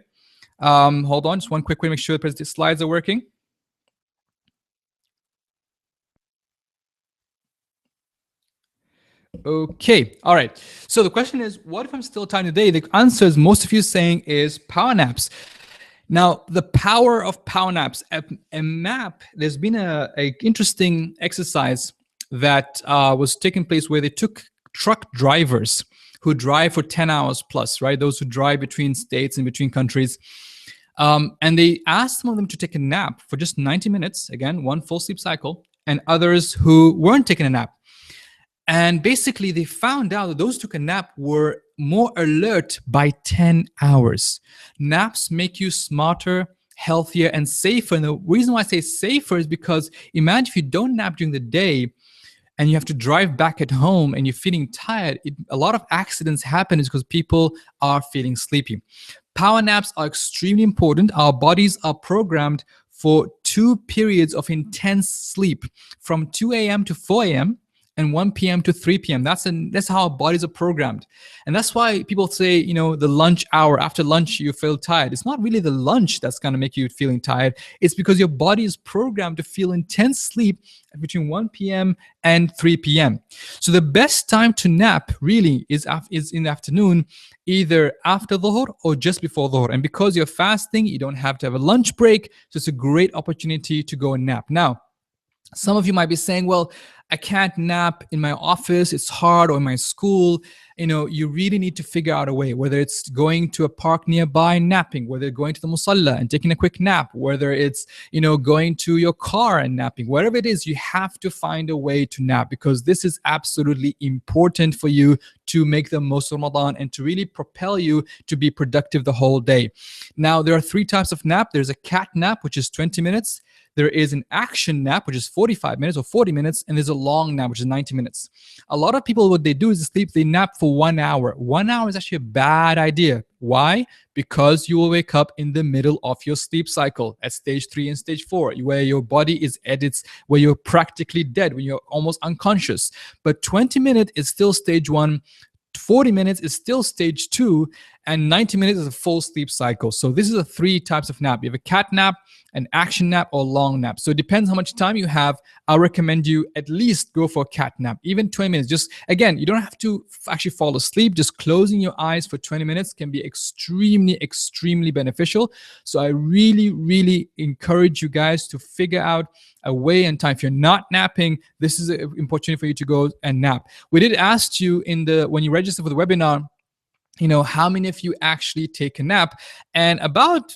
hold on, just one quick way to make sure the slides are working. Okay, all right. So the question is, what if I'm still tired today? The answer, as most of you saying, is power naps. Now, the power of power naps. A nap, there's been a interesting exercise that was taking place where they took truck drivers who drive for 10 hours plus, right? Those who drive between states and between countries. And they asked some of them to take a nap for just 90 minutes, again, one full sleep cycle, and others who weren't taking a nap. And basically, they found out that those who took a nap were more alert by 10 hours. Naps make you smarter, healthier, and safer. And the reason why I say safer is because imagine if you don't nap during the day and you have to drive back at home and you're feeling tired. A lot of accidents happen is because people are feeling sleepy. Power naps are extremely important. Our bodies are programmed for 2 periods of intense sleep from 2 a.m. to 4 a.m. and 1 p.m. to 3 p.m. That's how our bodies are programmed. And that's why people say, the lunch hour, after lunch, you feel tired. It's not really the lunch that's going to make you feeling tired. It's because your body is programmed to feel intense sleep between 1 p.m. and 3 p.m. So the best time to nap really is in the afternoon, either after dhuhr or just before dhuhr. And because you're fasting, you don't have to have a lunch break. So it's a great opportunity to go and nap. Now, some of you might be saying, well, I can't nap in my office, it's hard, or in my school. You really need to figure out a way, whether it's going to a park nearby and napping, whether going to the musalla and taking a quick nap, whether it's, going to your car and napping, whatever it is, you have to find a way to nap, because this is absolutely important for you to make the most of Ramadan and to really propel you to be productive the whole day. Now, there are 3 types of nap. There's a cat nap, which is 20 minutes. There is an action nap, which is 45 minutes or 40 minutes, and there's a long nap, which is 90 minutes. A lot of people, what they do is they nap for 1 hour. 1 hour is actually a bad idea. Why? Because you will wake up in the middle of your sleep cycle at stage 3 and stage 4, where your body is at its, where you're practically dead, when you're almost unconscious. But 20 minutes is still stage 1. 40 minutes is still stage 2, and 90 minutes is a full sleep cycle. So this is the 3 types of nap. You have a cat nap, an action nap, or long nap. So it depends how much time you have. I recommend you at least go for a cat nap, even 20 minutes. Just, again, you don't have to actually fall asleep. Just closing your eyes for 20 minutes can be extremely, extremely beneficial. So I really, really encourage you guys to figure out a way and time. If you're not napping, this is an opportunity for you to go and nap. We did ask you when you register for the webinar, how many of you actually take a nap? And about,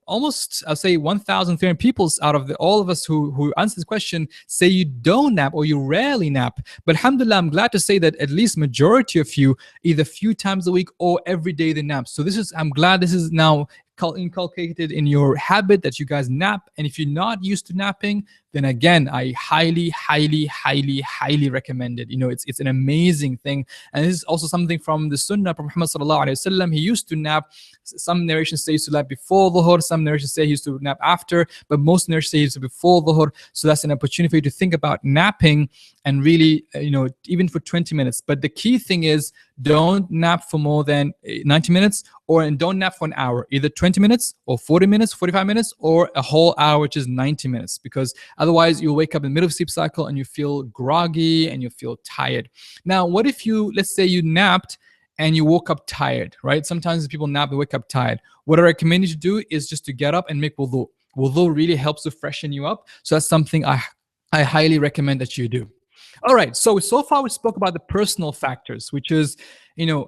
almost, I'll say 1,300 people out of all of us who answer this question say you don't nap or you rarely nap. But alhamdulillah, I'm glad to say that at least majority of you either a few times a week or every day they nap. So I'm glad this is now inculcated in your habit that you guys nap. And if you're not used to napping, then again, I highly, highly, highly, highly recommend it. It's an amazing thing. And this is also something from the Sunnah from Muhammad sallallahu alaihi wasallam. He used to nap. Some narrations say he used to nap before Dhuhr. Some narrations say he used to nap after. But most narrations say he used to before Dhuhr. So that's an opportunity for you to think about napping and really, even for 20 minutes. But the key thing is, don't nap for more than 90 minutes, and don't nap for an hour, either 20 minutes or 40 minutes, 45 minutes, or a whole hour, which is 90 minutes, because otherwise you'll wake up in the middle of sleep cycle and you feel groggy and you feel tired. Now, what if let's say you napped and you woke up tired, right? Sometimes people nap and wake up tired. What I recommend you to do is just to get up and make wudu. Wudu really helps to freshen you up. So that's something I highly recommend that you do. All right, so far we spoke about the personal factors, which is,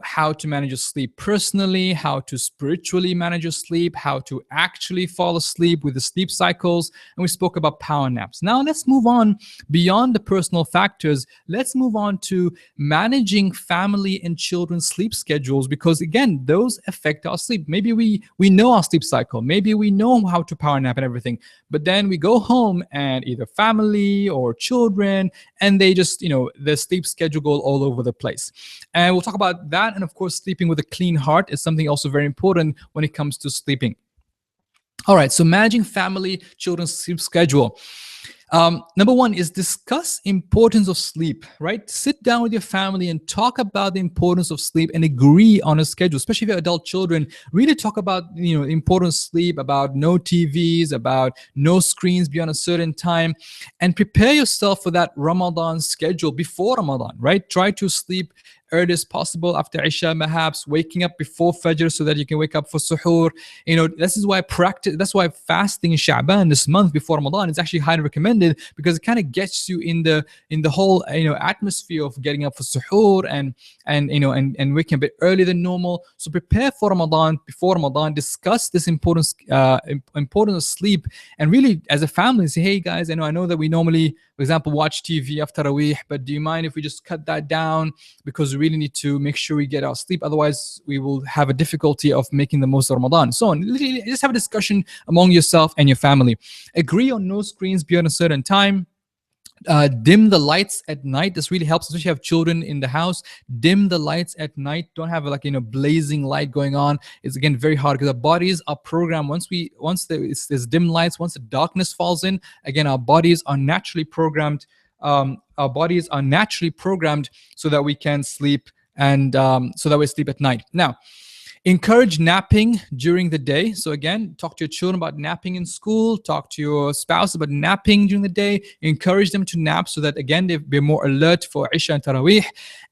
how to manage your sleep personally, how to spiritually manage your sleep, how to actually fall asleep with the sleep cycles, and we spoke about power naps. Now let's move on beyond the personal factors. Let's move on to managing family and children's sleep schedules, because again, those affect our sleep. Maybe we know our sleep cycle, maybe we know how to power nap and everything, but then we go home and either family or children, and they just, the sleep schedule go all over the place. And we'll talk about that. And of course, sleeping with a clean heart is something also very important when it comes to sleeping. All right, so managing family, children's sleep schedule. Number one is discuss importance of sleep, right? Sit down with your family and talk about the importance of sleep and agree on a schedule, especially if you have adult children. Really talk about, the importance of sleep, about no TVs, about no screens beyond a certain time, and prepare yourself for that Ramadan schedule before Ramadan, right? Try to sleep early as possible after Isha, perhaps waking up before Fajr so that you can wake up for suhoor. This is why that's why fasting in Sha'ban this month before Ramadan is actually highly recommended, because it kind of gets you in the whole atmosphere of getting up for suhoor and waking up a bit earlier than normal. So prepare for Ramadan before Ramadan. Discuss this importance of sleep, and really as a family say, hey guys, I know that we normally, for example, watch TV after Tarawih, but do you mind if we just cut that down, because we really need to make sure we get our sleep, otherwise we will have a difficulty of making the most of Ramadan. So on, just have a discussion among yourself and your family. Agree on no screens beyond a certain time. Dim the lights at night. This really helps, especially if you have children in the house. Dim the lights at night. Don't have blazing light going on. It's again very hard, because our bodies are programmed. Once there's dim lights, once the darkness falls in, again our bodies are naturally programmed. So that we can sleep, and so that we sleep at night. Now, encourage napping during the day. So again, talk to your children about napping in school. Talk to your spouse about napping during the day. Encourage them to nap so that, again, they're more alert for Isha and Tarawih.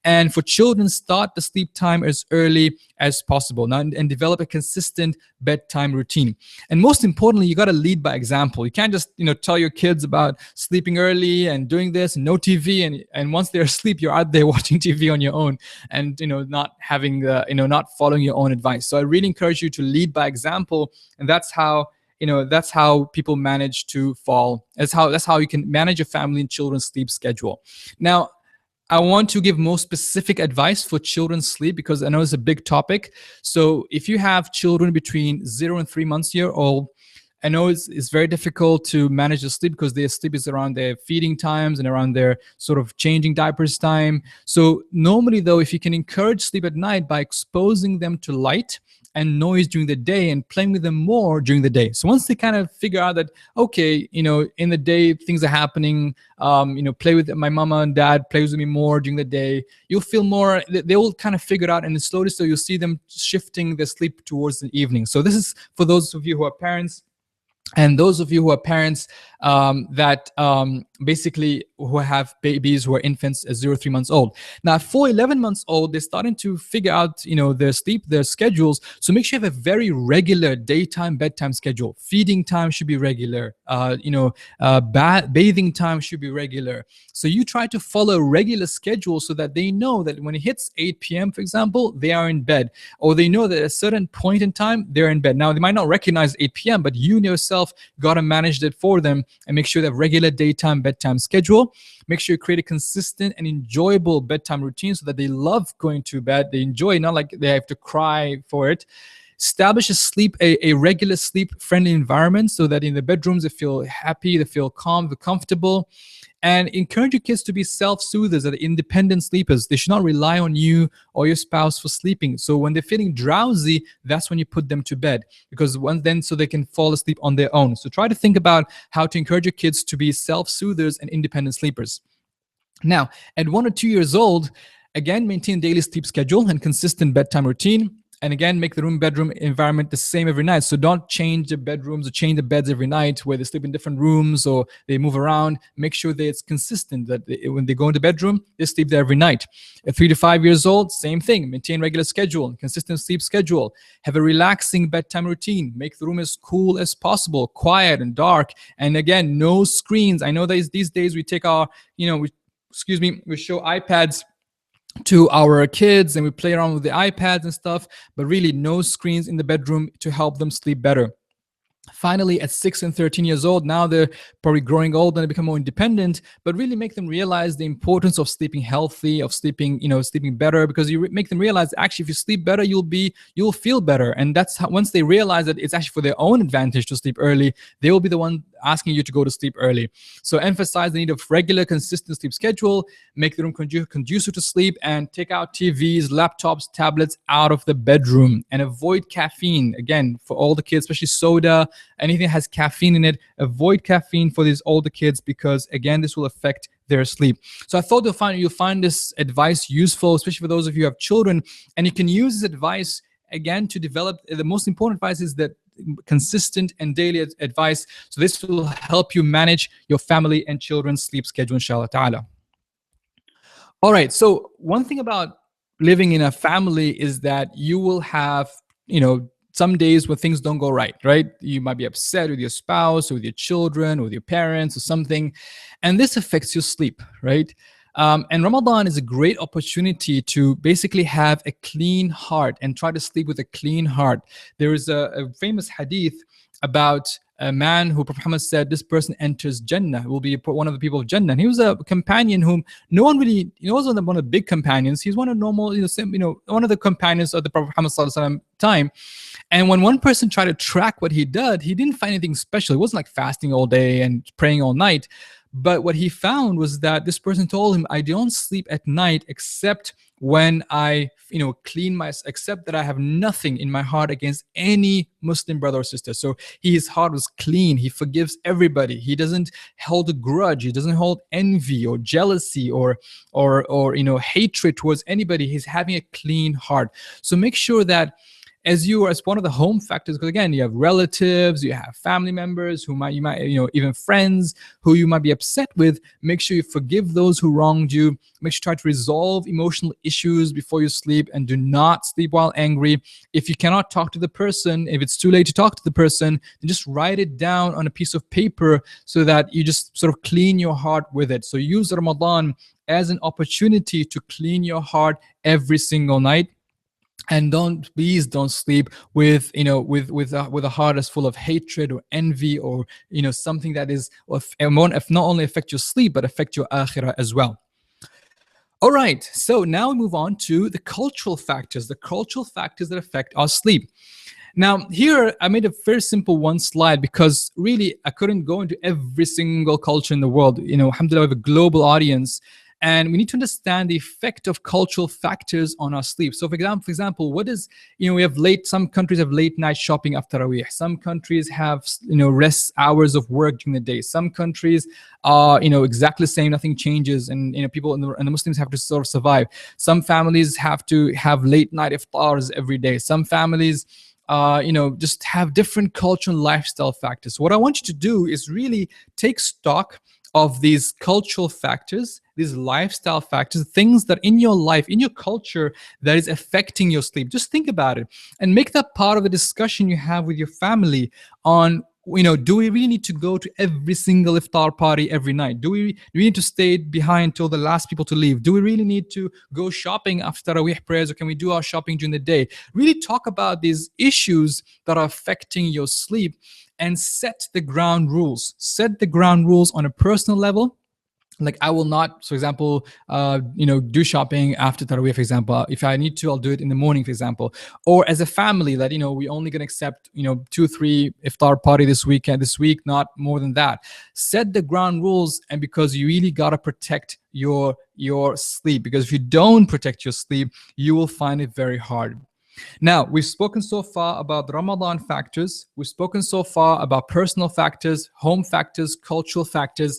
And for children, start the sleep time as early as possible now, and develop a consistent bedtime routine. And most importantly, you got to lead by example. You can't just tell your kids about sleeping early and doing this and no TV, and once they're asleep, you're out there watching TV on your own, and not having not following your own advice. So I really encourage you to lead by example, and that's how people manage to fall. That's how you can manage a family and children's sleep schedule. Now, I want to give more specific advice for children's sleep, because I know it's a big topic. So if you have children between 0 and 3 months year old, I know it's very difficult to manage the sleep because their sleep is around their feeding times and around their sort of changing diapers time. So normally though, if you can encourage sleep at night by exposing them to light and noise during the day and playing with them more during the day. So once they kind of figure out that, okay, in the day things are happening, play with my mama and dad, plays with me more during the day, you'll feel more, they will kind of figure it out, and slowly so you'll see them shifting their sleep towards the evening. So this is for those of you who are parents, and those of you who are parents that basically who have babies who are infants at 0 3 months old. Now at 4 11 months old, they're starting to figure out their sleep, their schedules. So make sure you have a very regular daytime bedtime schedule. Feeding time should be regular. Bathing time should be regular. So you try to follow a regular schedule so that they know that when it hits 8 p.m., for example, they are in bed, or they know that at a certain point in time they're in bed. Now they might not recognize 8 p.m., but you yourself got to manage it for them and make sure they have regular daytime bedtime schedule. Make sure you create a consistent and enjoyable bedtime routine so that they love going to bed. They enjoy it, not like they have to cry for it. Establish a regular sleep friendly environment so that in the bedrooms they feel happy, they feel calm, they're comfortable. And encourage your kids to be self-soothers, that independent sleepers. They should not rely on you or your spouse for sleeping. So when they're feeling drowsy, that's when you put them to bed, because so they can fall asleep on their own. So try to think about how to encourage your kids to be self-soothers and independent sleepers. Now, at 1 or 2 years old, again, maintain daily sleep schedule and consistent bedtime routine. And again, make the bedroom environment the same every night. So don't change the bedrooms or change the beds every night where they sleep in different rooms or they move around. Make sure that it's consistent, that when they go into bedroom, they sleep there every night. At 3 to 5 years old, same thing. Maintain regular schedule, consistent sleep schedule. Have a relaxing bedtime routine. Make the room as cool as possible, quiet and dark. And again, no screens. I know that these days we take our, we show iPads to our kids and we play around with the iPads and stuff, but really no screens in the bedroom to help them sleep better. Finally, at 6 and 13 years old, now they're probably growing old and they become more independent, but really make them realize the importance of sleeping healthy, of sleeping better, because you make them realize actually if you sleep better, you'll feel better. And that's how, once they realize that it's actually for their own advantage to sleep early, they will be the one asking you to go to sleep early. So emphasize the need of regular, consistent sleep schedule, make the room conducive to sleep, and take out TVs, laptops, tablets out of the bedroom, and avoid caffeine. Again, for all the kids, especially soda, anything that has caffeine in it, avoid caffeine for these older kids, because again, this will affect their sleep. So I thought you'll find this advice useful, especially for those of you who have children, and you can use this advice again to develop. The most important advice is that consistent and daily advice. So this will help you manage your family and children's sleep schedule, inshallah ta'ala. All right. So one thing about living in a family is that you will have, some days when things don't go right? You might be upset with your spouse or with your children or with your parents or something, and this affects your sleep, right? And Ramadan is a great opportunity to basically have a clean heart and try to sleep with a clean heart. There is a famous hadith about a man who Prophet Muhammad said, this person enters Jannah, will be one of the people of Jannah. And he was a companion whom no one really, he wasn't one of the big companions. He's one of normal, one of the companions of the Prophet Muhammad time. And when one person tried to track what he did, he didn't find anything special. It wasn't like fasting all day and praying all night. But what he found was that this person told him, I don't sleep at night except when I, except that I have nothing in my heart against any Muslim brother or sister. So his heart was clean. He forgives everybody. He doesn't hold a grudge. He doesn't hold envy or jealousy or hatred towards anybody. He's having a clean heart. So make sure that as one of the home factors, because again, you have relatives, you have family members who you might, even friends who you might be upset with. Make sure you forgive those who wronged you. Make sure you try to resolve emotional issues before you sleep, and do not sleep while angry. If you cannot talk to the person, if it's too late to talk to the person, then just write it down on a piece of paper so that you just sort of clean your heart with it. So use Ramadan as an opportunity to clean your heart every single night. And please don't sleep with a heart that's full of hatred or envy or something that is if not only affect your sleep but affect your akhirah as well. All right, so now we move on to the cultural factors that affect our sleep. Now, here I made a very simple one slide because really I couldn't go into every single culture in the world. Alhamdulillah, we have a global audience, and we need to understand the effect of cultural factors on our sleep. So, for example, what is we have some countries have late night shopping after Tarawih. Some countries have rest hours of work during the day. Some countries are exactly the same, nothing changes, and people and the Muslims have to sort of survive. Some families have to have late night iftars every day. Some families just have different cultural and lifestyle factors. What I want you to do is really take stock of these cultural factors, these lifestyle factors, things that in your life, in your culture, that is affecting your sleep. Just think about it and make that part of the discussion you have with your family on, do we really need to go to every single iftar party every night? Do we need to stay behind till the last people to leave? Do we really need to go shopping after Tarawih prayers, or can we do our shopping during the day? Really talk about these issues that are affecting your sleep and set the ground rules. Set the ground rules on a personal level. Like, I will not, for example, do shopping after Tarawih, for example. If I need to, I'll do it in the morning, for example. Or as a family, that we only gonna accept 2-3 iftar party this week, not more than that. Set the ground rules, and because you really gotta protect your sleep, because if you don't protect your sleep, you will find it very hard. Now, we've spoken so far about the Ramadan factors. We've spoken so far about personal factors, home factors, cultural factors.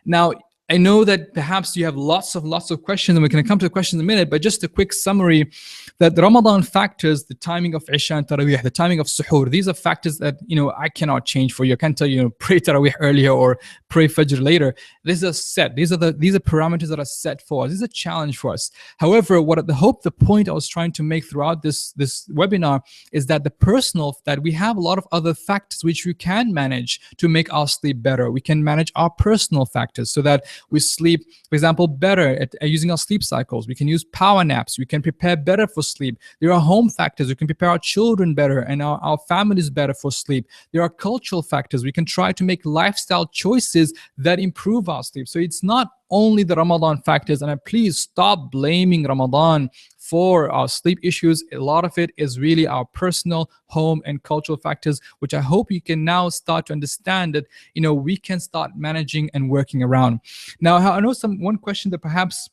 Now, I know that perhaps you have lots of questions, and we're going to come to the questions in a minute, but just a quick summary that the Ramadan factors, the timing of Isha and Taraweeh, the timing of Suhoor, these are factors that, I cannot change for you. I can't tell you, pray Taraweeh earlier or pray Fajr later. These are set. These are parameters that are set for us. This is a challenge for us. However, the point I was trying to make throughout this webinar is that that we have a lot of other factors which we can manage to make our sleep better. We can manage our personal factors so that we sleep, for example, better at using our sleep cycles. We can use power naps. We can prepare better for sleep. There are home factors. We can prepare our children better and our families better for sleep. There are cultural factors. We can try to make lifestyle choices that improve our sleep. So it's not only the Ramadan factors, and please stop blaming Ramadan for our sleep issues. A lot of it is really our personal, home, and cultural factors, which I hope you can now start to understand that we can start managing and working around. Now, I know one question that perhaps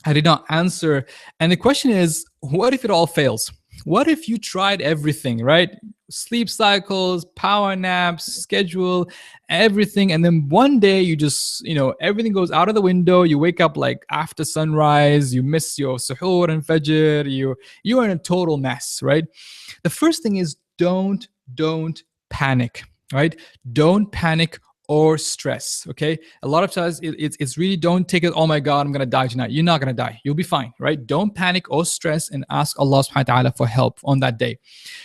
I did not answer, and the question is, what if it all fails? What if you tried everything, right? Sleep cycles, power naps, schedule, everything, and then one day you just, everything goes out of the window. You wake up like after sunrise, you miss your suhoor and fajr, you're in a total mess, right? The first thing is don't panic, right? Don't panic or stress. Okay, a lot of times it's really, don't take it, oh my god, I'm gonna die tonight. You're not gonna die, you'll be fine, right? Don't panic or stress, and ask Allah subhanahu wa ta'ala for help on that day.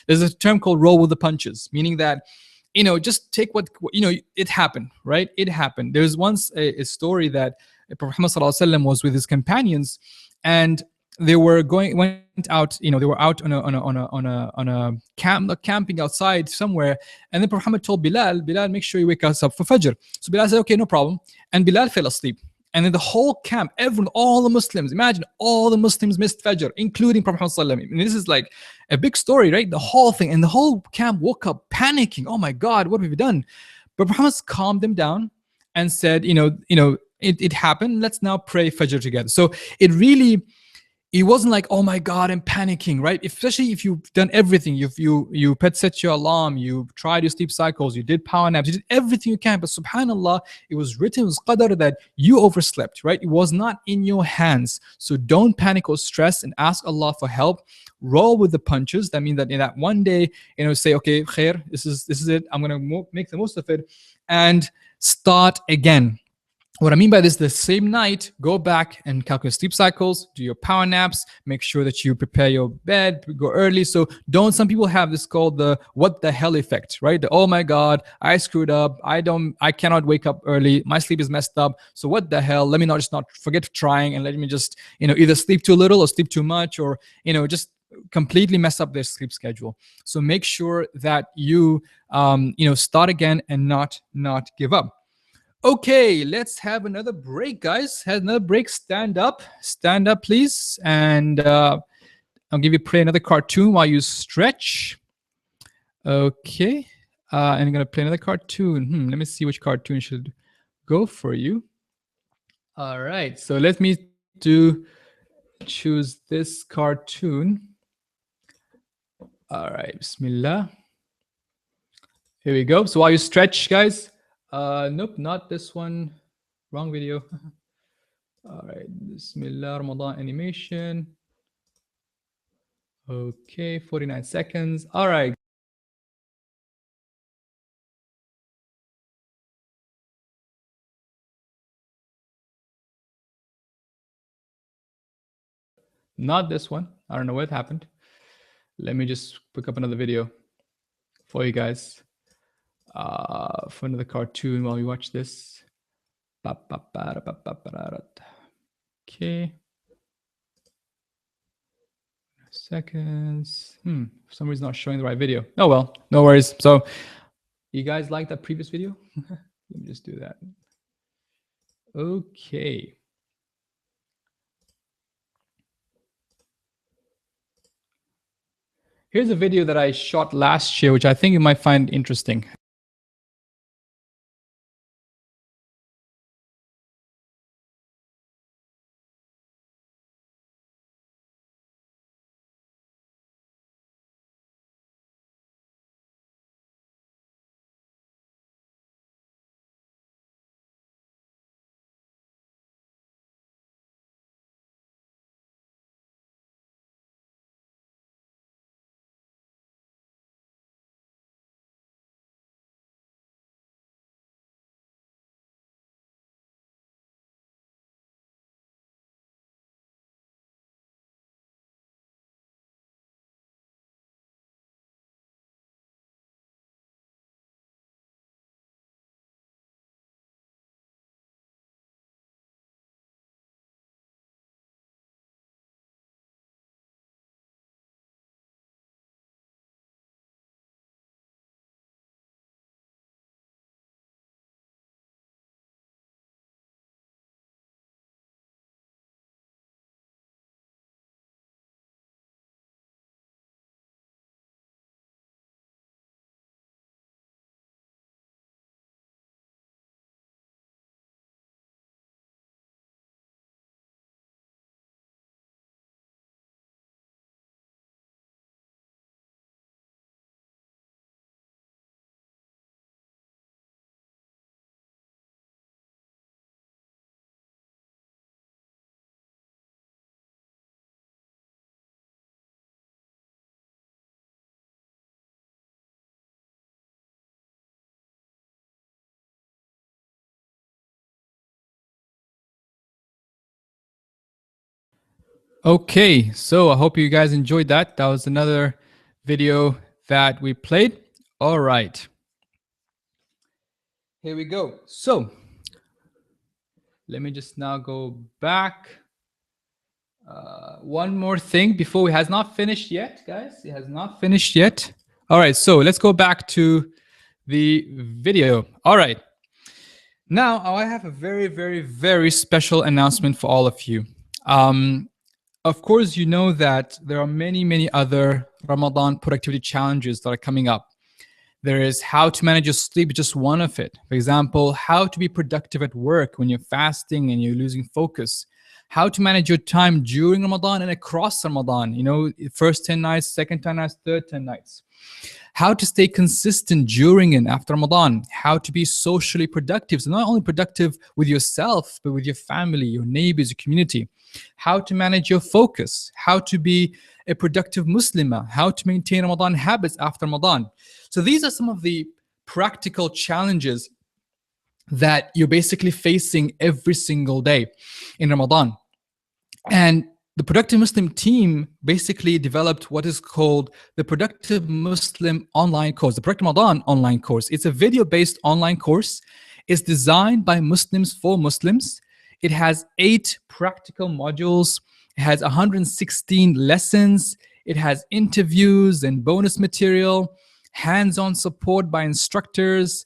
There's a term called roll with the punches, meaning that just take what it happened, right? It happened. There's once a story that Prophet Muhammad was with his companions, and they went out, they were out on a camping outside somewhere, and then Prophet Muhammad told Bilal, make sure you wake us up for Fajr. So Bilal said, okay, no problem, and Bilal fell asleep. And then the whole camp, all the Muslims, imagine all the Muslims missed Fajr, including Prophet Muhammad. I mean, this is like a big story, right? The whole thing, and the whole camp woke up panicking. Oh my God, what have we done? But Muhammad calmed them down and said, it happened. Let's now pray Fajr together. So it wasn't like, oh my God, I'm panicking, right? Especially if you've done everything. You set your alarm, you tried your sleep cycles, you did power naps, you did everything you can. But subhanAllah, it was written, it was qadar that you overslept, right? It was not in your hands. So don't panic or stress, and ask Allah for help. Roll with the punches. That means that in that one day, say, okay, khair, this is it. I'm going to make the most of it and start again. What I mean by this, the same night, go back and calculate sleep cycles, do your power naps, make sure that you prepare your bed, go early. So some people have this called the what the hell effect, right? Oh my God, I screwed up. I cannot wake up early. My sleep is messed up. So what the hell? Let me not forget trying, and let me just, either sleep too little or sleep too much, or, just completely mess up their sleep schedule. So make sure that you, start again and not give up. Okay, let's have another break, guys. Have another break. Stand up, please. And I'll give you another cartoon while you stretch. Okay. And I'm going to play another cartoon. Let me see which cartoon should go for you. All right. So let me choose this cartoon. All right. Bismillah. Here we go. So while you stretch, guys. Nope, not this one. Wrong video. All right. Bismillah. Ramadan animation. Okay. 49 seconds. All right. Not this one. I don't know what happened. Let me just pick up another video for you guys. For another cartoon while we watch this. Okay. Seconds. For some reason not showing the right video. Oh well, no worries. So you guys like that previous video? Let me just do that. Okay. Here's a video that I shot last year, which I think you might find interesting. Okay, so I hope you guys enjoyed that. That was another video that we played. All right. Here we go. So let me just now go back. One more thing before it has not finished yet, guys. It has not finished yet. All right, so let's go back to the video. All right. Now I have a very, very, very special announcement for all of you. Of course, you know that there are many, many other Ramadan productivity challenges that are coming up. There is how to manage your sleep, just one of it. For example, how to be productive at work when you're fasting and you're losing focus. How to manage your time during Ramadan and across Ramadan. You know, first 10 nights, second 10 nights, third 10 nights. How to stay consistent during and after Ramadan. How to be socially productive. So not only productive with yourself, but with your family, your neighbors, your community. How to manage your focus. How to be a productive Muslimah. How to maintain Ramadan habits after Ramadan. So these are some of the practical challenges that you're basically facing every single day in Ramadan. And the Productive Muslim team basically developed what is called the Productive Muslim online course, the Productive Ramadan online course. It's a video-based online course. It's designed by Muslims for Muslims. It has 8 practical modules. It has 116 lessons. It has interviews and bonus material, hands-on support by instructors,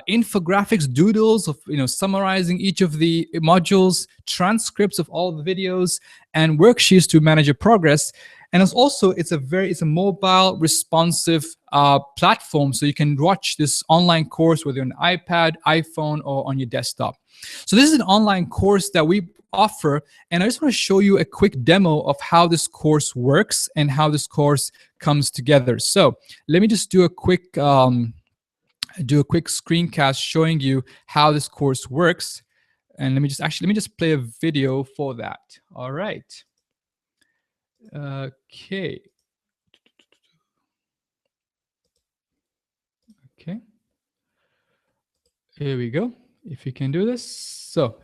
infographics, doodles of summarizing each of the modules, transcripts of all the videos, and worksheets to manage your progress. And it's a mobile responsive platform, so you can watch this online course whether on iPad, iPhone, or on your desktop. So this is an online course that we offer, and I just want to show you a quick demo of how this course works and how this course comes together. So let me just do a quick screencast showing you how this course works. And let me just play a video for that. All right. Okay. Okay. Here we go. If you can do this. So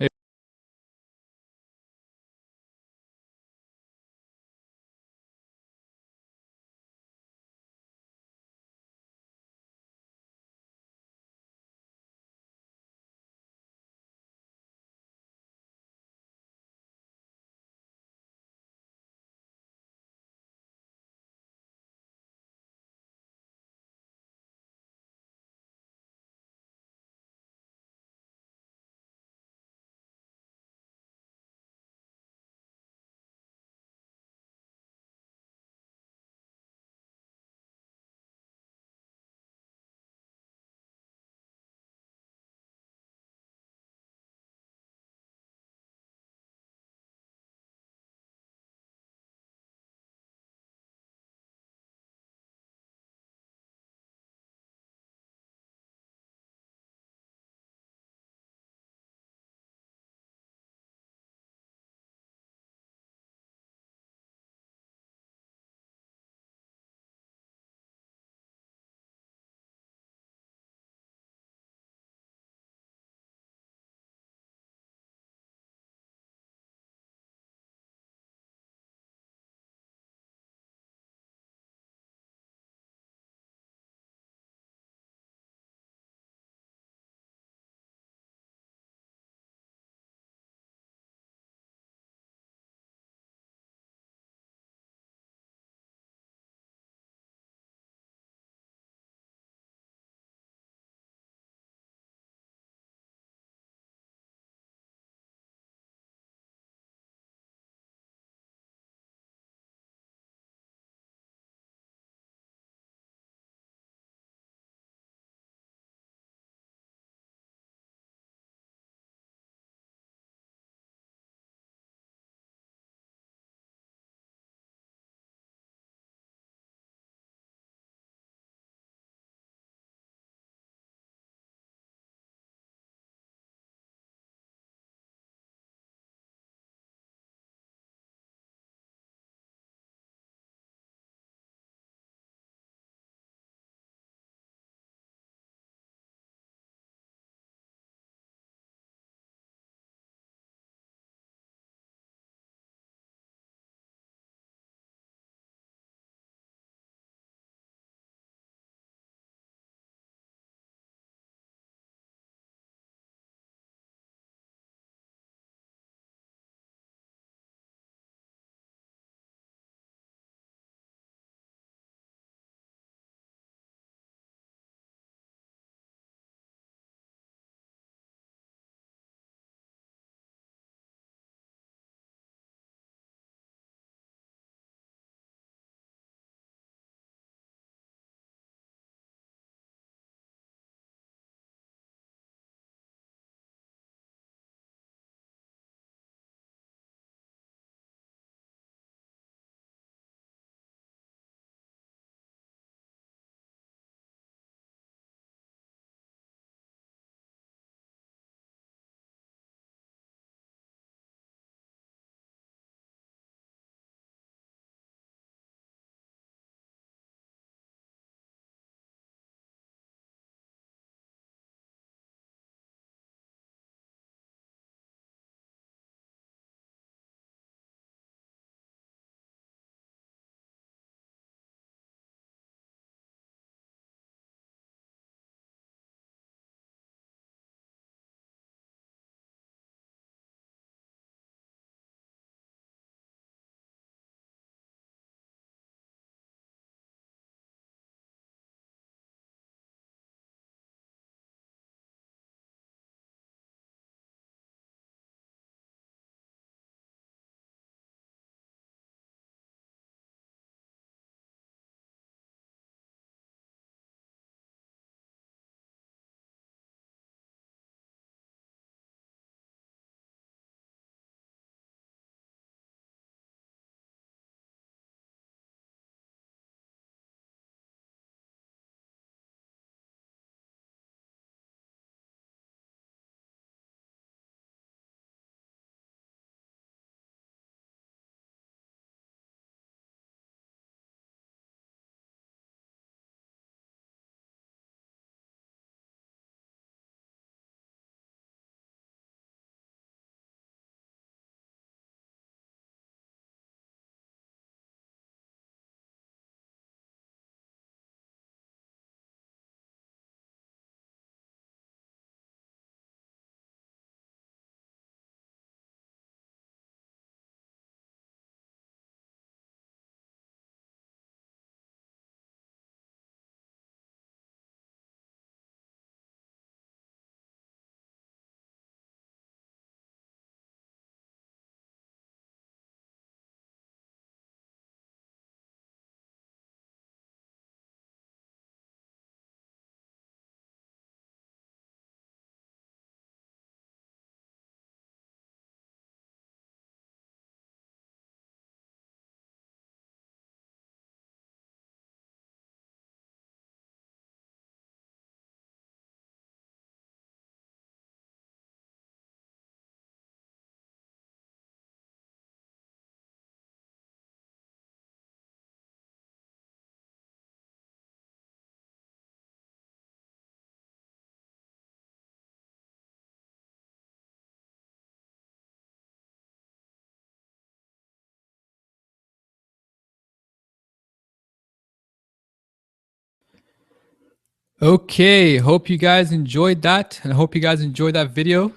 Okay, hope you guys enjoyed that, and I hope you guys enjoyed that video.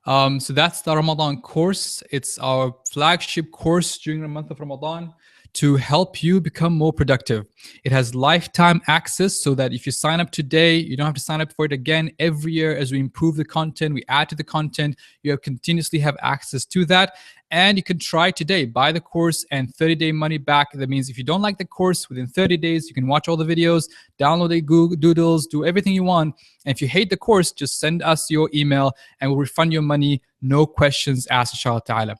So that's the Ramadan course. It's our flagship course during the month of Ramadan to help you become more productive. It has lifetime access so that if you sign up today, you don't have to sign up for it again every year. As we improve the content, we add to the content, you have continuously have access to that. And you can try today, buy the course and 30-day money back. That means if you don't like the course, within 30 days, you can watch all the videos, download the Google Doodles, do everything you want. And if you hate the course, just send us your email and we'll refund your money. No questions asked, inshallah ta'ala.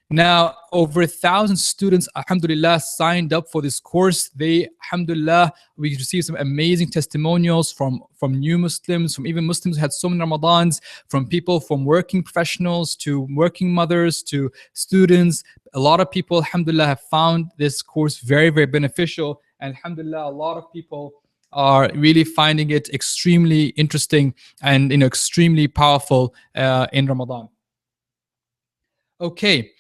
Now, over 1,000 students, alhamdulillah, signed up for this course. They, alhamdulillah, we received some amazing testimonials from new Muslims, from even Muslims who had so many Ramadans, from people, from working professionals to working mothers to students. A lot of people, alhamdulillah, have found this course very, very beneficial. And alhamdulillah, a lot of people are really finding it extremely interesting and extremely powerful in Ramadan. Okay.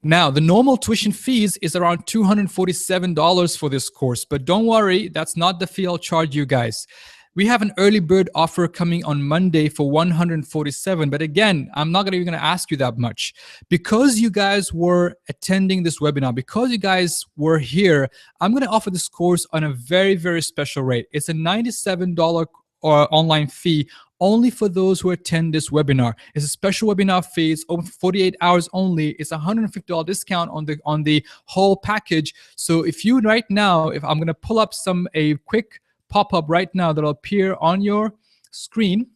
Now, the normal tuition fees is around $247 for this course, but don't worry, that's not the fee I'll charge you guys. We have an early bird offer coming on Monday for $147, but again, I'm not even going to ask you that much. Because you guys were attending this webinar, because you guys were here, I'm going to offer this course on a very, very special rate. It's a $97 online fee only for those who attend this webinar. It's a special webinar fee. It's open for 48 hours only. It's a $150 discount on the whole package. So if you right now, if I'm going to pull up a quick pop-up right now that'll appear on your screen,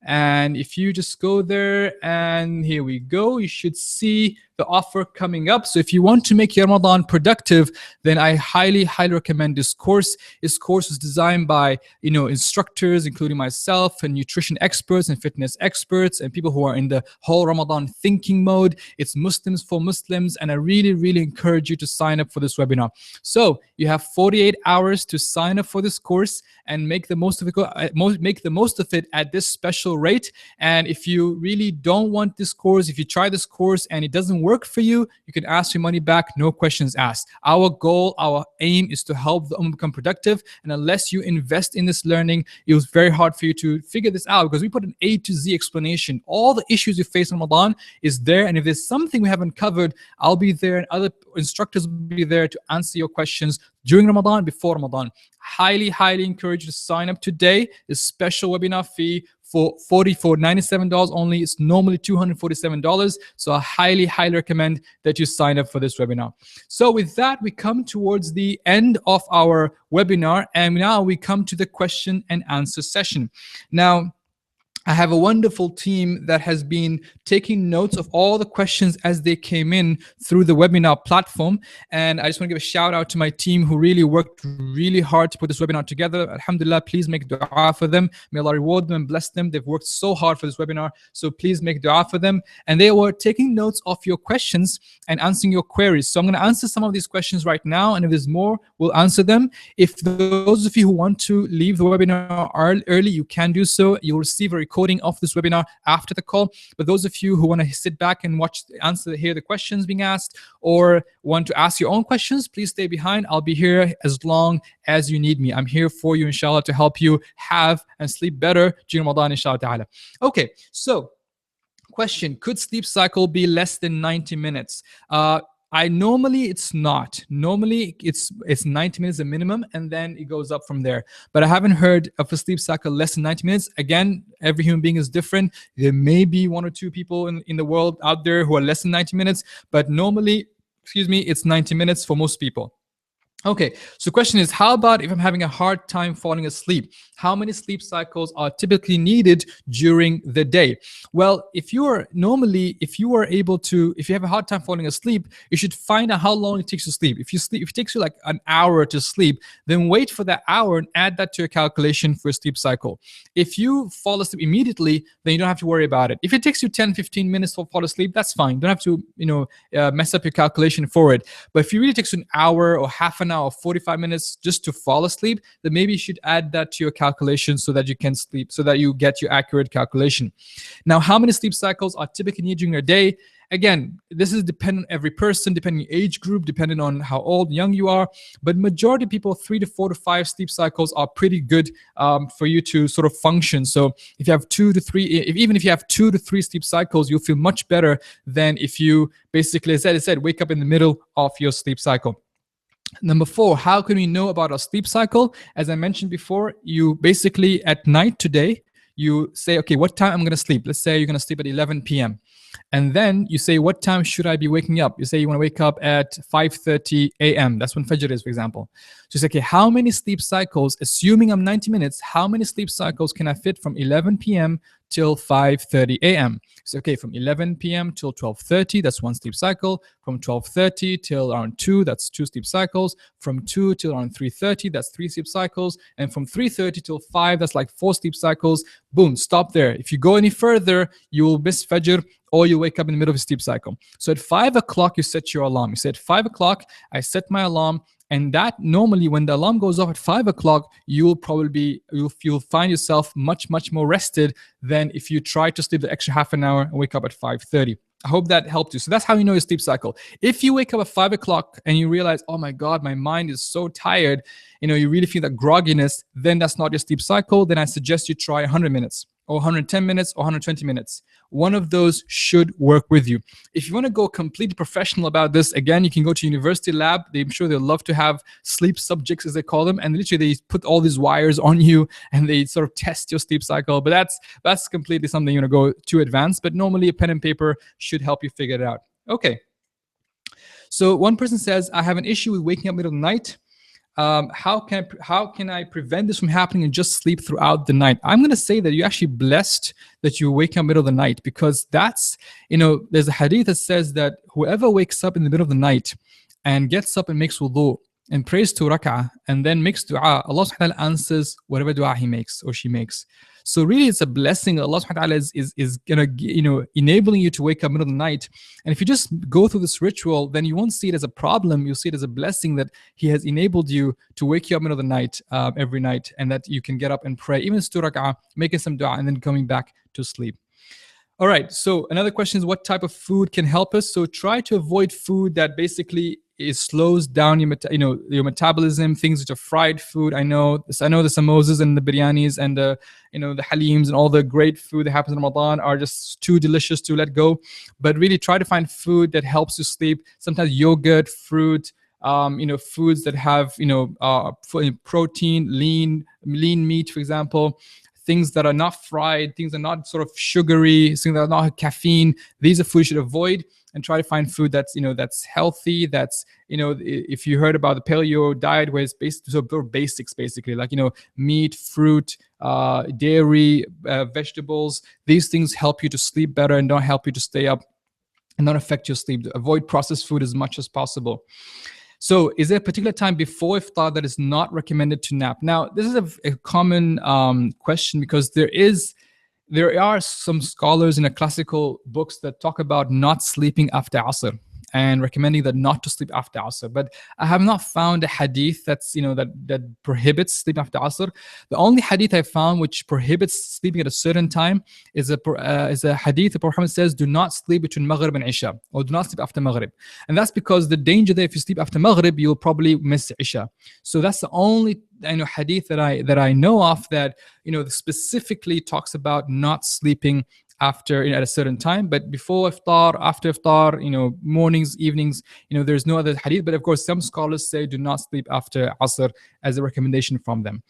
and if you just go there, and here we go, you should see the offer coming up. So if you want to make your Ramadan productive, then I highly, highly recommend this course. This course is designed by instructors, including myself, and nutrition experts and fitness experts, and people who are in the whole Ramadan thinking mode. It's Muslims for Muslims, and I really, really encourage you to sign up for this webinar. So you have 48 hours to sign up for this course and make the most of it at this special rate. And if you really don't want this course, if you try this course and it doesn't work for you, you can ask your money back, no questions asked. Our goal, our aim is to help the ummah become productive. And unless you invest in this learning, it was very hard for you to figure this out, because we put an A to Z explanation. All the issues you face in Ramadan is there. And if there's something we haven't covered, I'll be there and other instructors will be there to answer your questions during Ramadan, before Ramadan. Highly, highly encourage you to sign up today. This special webinar fee for $97 only. It's normally $247. So I highly, highly recommend that you sign up for this webinar. So with that, we come towards the end of our webinar, and now we come to the question and answer session. Now, I have a wonderful team that has been taking notes of all the questions as they came in through the webinar platform. And I just want to give a shout out to my team who really worked really hard to put this webinar together. Alhamdulillah, please make dua for them. May Allah reward them and bless them. They've worked so hard for this webinar. So please make dua for them. And they were taking notes of your questions and answering your queries. So I'm going to answer some of these questions right now. And if there's more, we'll answer them. If those of you who want to leave the webinar early, you can do so. You'll receive a recording of this webinar after the call. But those of you who want to sit back and hear the questions being asked, or want to ask your own questions, please stay behind. I'll be here as long as you need me. I'm here for you, inshallah, to help you have and sleep better during Ramadan, inshallah ta'ala. Okay, so question: could sleep cycle be less than 90 minutes? Normally it's not. Normally it's 90 minutes a minimum, and then it goes up from there. But I haven't heard of a sleep cycle less than 90 minutes. Again, every human being is different. There may be one or two people in the world out there who are less than 90 minutes, but normally, it's 90 minutes for most people. Okay, so question is, how about if I'm having a hard time falling asleep? How many sleep cycles are typically needed during the day? Well, if you have a hard time falling asleep, you should find out how long it takes to sleep. If it takes you like an hour to sleep, then wait for that hour and add that to your calculation for a sleep cycle. If you fall asleep immediately, then you don't have to worry about it. If it takes you 10, 15 minutes to fall asleep, that's fine. You don't have to, mess up your calculation for it. But if it really takes you an hour or half an hour or 45 minutes just to fall asleep, then maybe you should add that to your calculation so that you can sleep, so that you get your accurate calculation. Now, how many sleep cycles are typically needed during a day? Again, this is dependent on every person, depending on age group, depending on how old, young you are. But majority of people, 3 to 4 to 5 sleep cycles are pretty good for you to sort of function. So if you have 2 to 3, even if you have 2 to 3 sleep cycles, you'll feel much better than if you basically, as I said, wake up in the middle of your sleep cycle. Number 4, how can we know about our sleep cycle? As I mentioned before, you basically at night today, you say, okay, what time I'm going to sleep? Let's say you're going to sleep at 11 p.m. And then you say, what time should I be waking up? You say you want to wake up at 5:30 a.m. That's when Fajr is, for example. So you say, okay, how many sleep cycles, assuming I'm 90 minutes, how many sleep cycles can I fit from 11 p.m. till 5:30 a.m.? So, okay, from 11 p.m. till 12:30, that's one sleep cycle. From 12:30 till around 2, that's 2 sleep cycles. From 2 till around 3:30, that's 3 sleep cycles. And from 3:30 till 5, that's like 4 sleep cycles. Boom, stop there. If you go any further, you will miss Fajr or you wake up in the middle of a sleep cycle. So at 5 o'clock, you set your alarm. You say at 5 o'clock, I set my alarm. And that normally, when the alarm goes off at 5 o'clock, you'll find yourself much more rested than if you try to sleep the extra half an hour and wake up at 5:30. I hope that helped you. So that's how you know your sleep cycle. If you wake up at 5 o'clock and you realize, oh my God, my mind is so tired, you really feel that grogginess, then that's not your sleep cycle. Then I suggest you try 100 minutes or 110 minutes or 120 minutes. One of those should work with you. If you want to go completely professional about this, again, you can go to university lab. I'm sure they'll love to have sleep subjects, as they call them. And literally they put all these wires on you and they sort of test your sleep cycle. But that's completely something you want to go too advanced. But normally a pen and paper should help you figure it out. Okay. So one person says, I have an issue with waking up middle of the night. How can I prevent this from happening and just sleep throughout the night? I'm going to say that you're actually blessed that you wake up middle of the night, because that's, there's a hadith that says that whoever wakes up in the middle of the night and gets up and makes wudu and prays 2 rak'ah and then makes dua, Allah subhanahu wa ta'ala answers whatever dua he makes or she makes. So really it's a blessing. Allah subhanahu wa ta'ala is gonna, enabling you to wake up middle of the night. And if you just go through this ritual, then you won't see it as a problem. You'll see it as a blessing that He has enabled you to wake you up middle of the night every night, and that you can get up and pray, even 2 rak'ah, making some dua, and then coming back to sleep. All right, so another question is, what type of food can help us? So try to avoid food that basically slows down your metabolism. Things which are fried food. I know the samosas and the biryanis and the halims and all the great food that happens in Ramadan are just too delicious to let go. But really try to find food that helps you sleep. Sometimes yogurt, fruit, foods that have protein, lean meat, for example. Things that are not fried, things that are not sort of sugary, things that are not caffeine. These are foods you should avoid, and try to find food that's that's healthy. That's if you heard about the paleo diet, where it's based so basics basically, like meat, fruit, dairy, vegetables. These things help you to sleep better and don't help you to stay up and not affect your sleep. Avoid processed food as much as possible. So is there a particular time before iftar that is not recommended to nap? Now, this is a common question, because there are some scholars in the classical books that talk about not sleeping after Asr and recommending that not to sleep after Asr. But I have not found a hadith that's that prohibits sleeping after Asr. The only hadith I found which prohibits sleeping at a certain time is a hadith that Prophet says, do not sleep between Maghrib and Isha, or do not sleep after Maghrib. And that's because the danger there, if you sleep after Maghrib, you'll probably miss Isha. So that's the only hadith that I know of that specifically talks about not sleeping after at a certain time. But before iftar, after iftar, mornings, evenings, there's no other hadith. But of course, some scholars say do not sleep after Asr as a recommendation from them.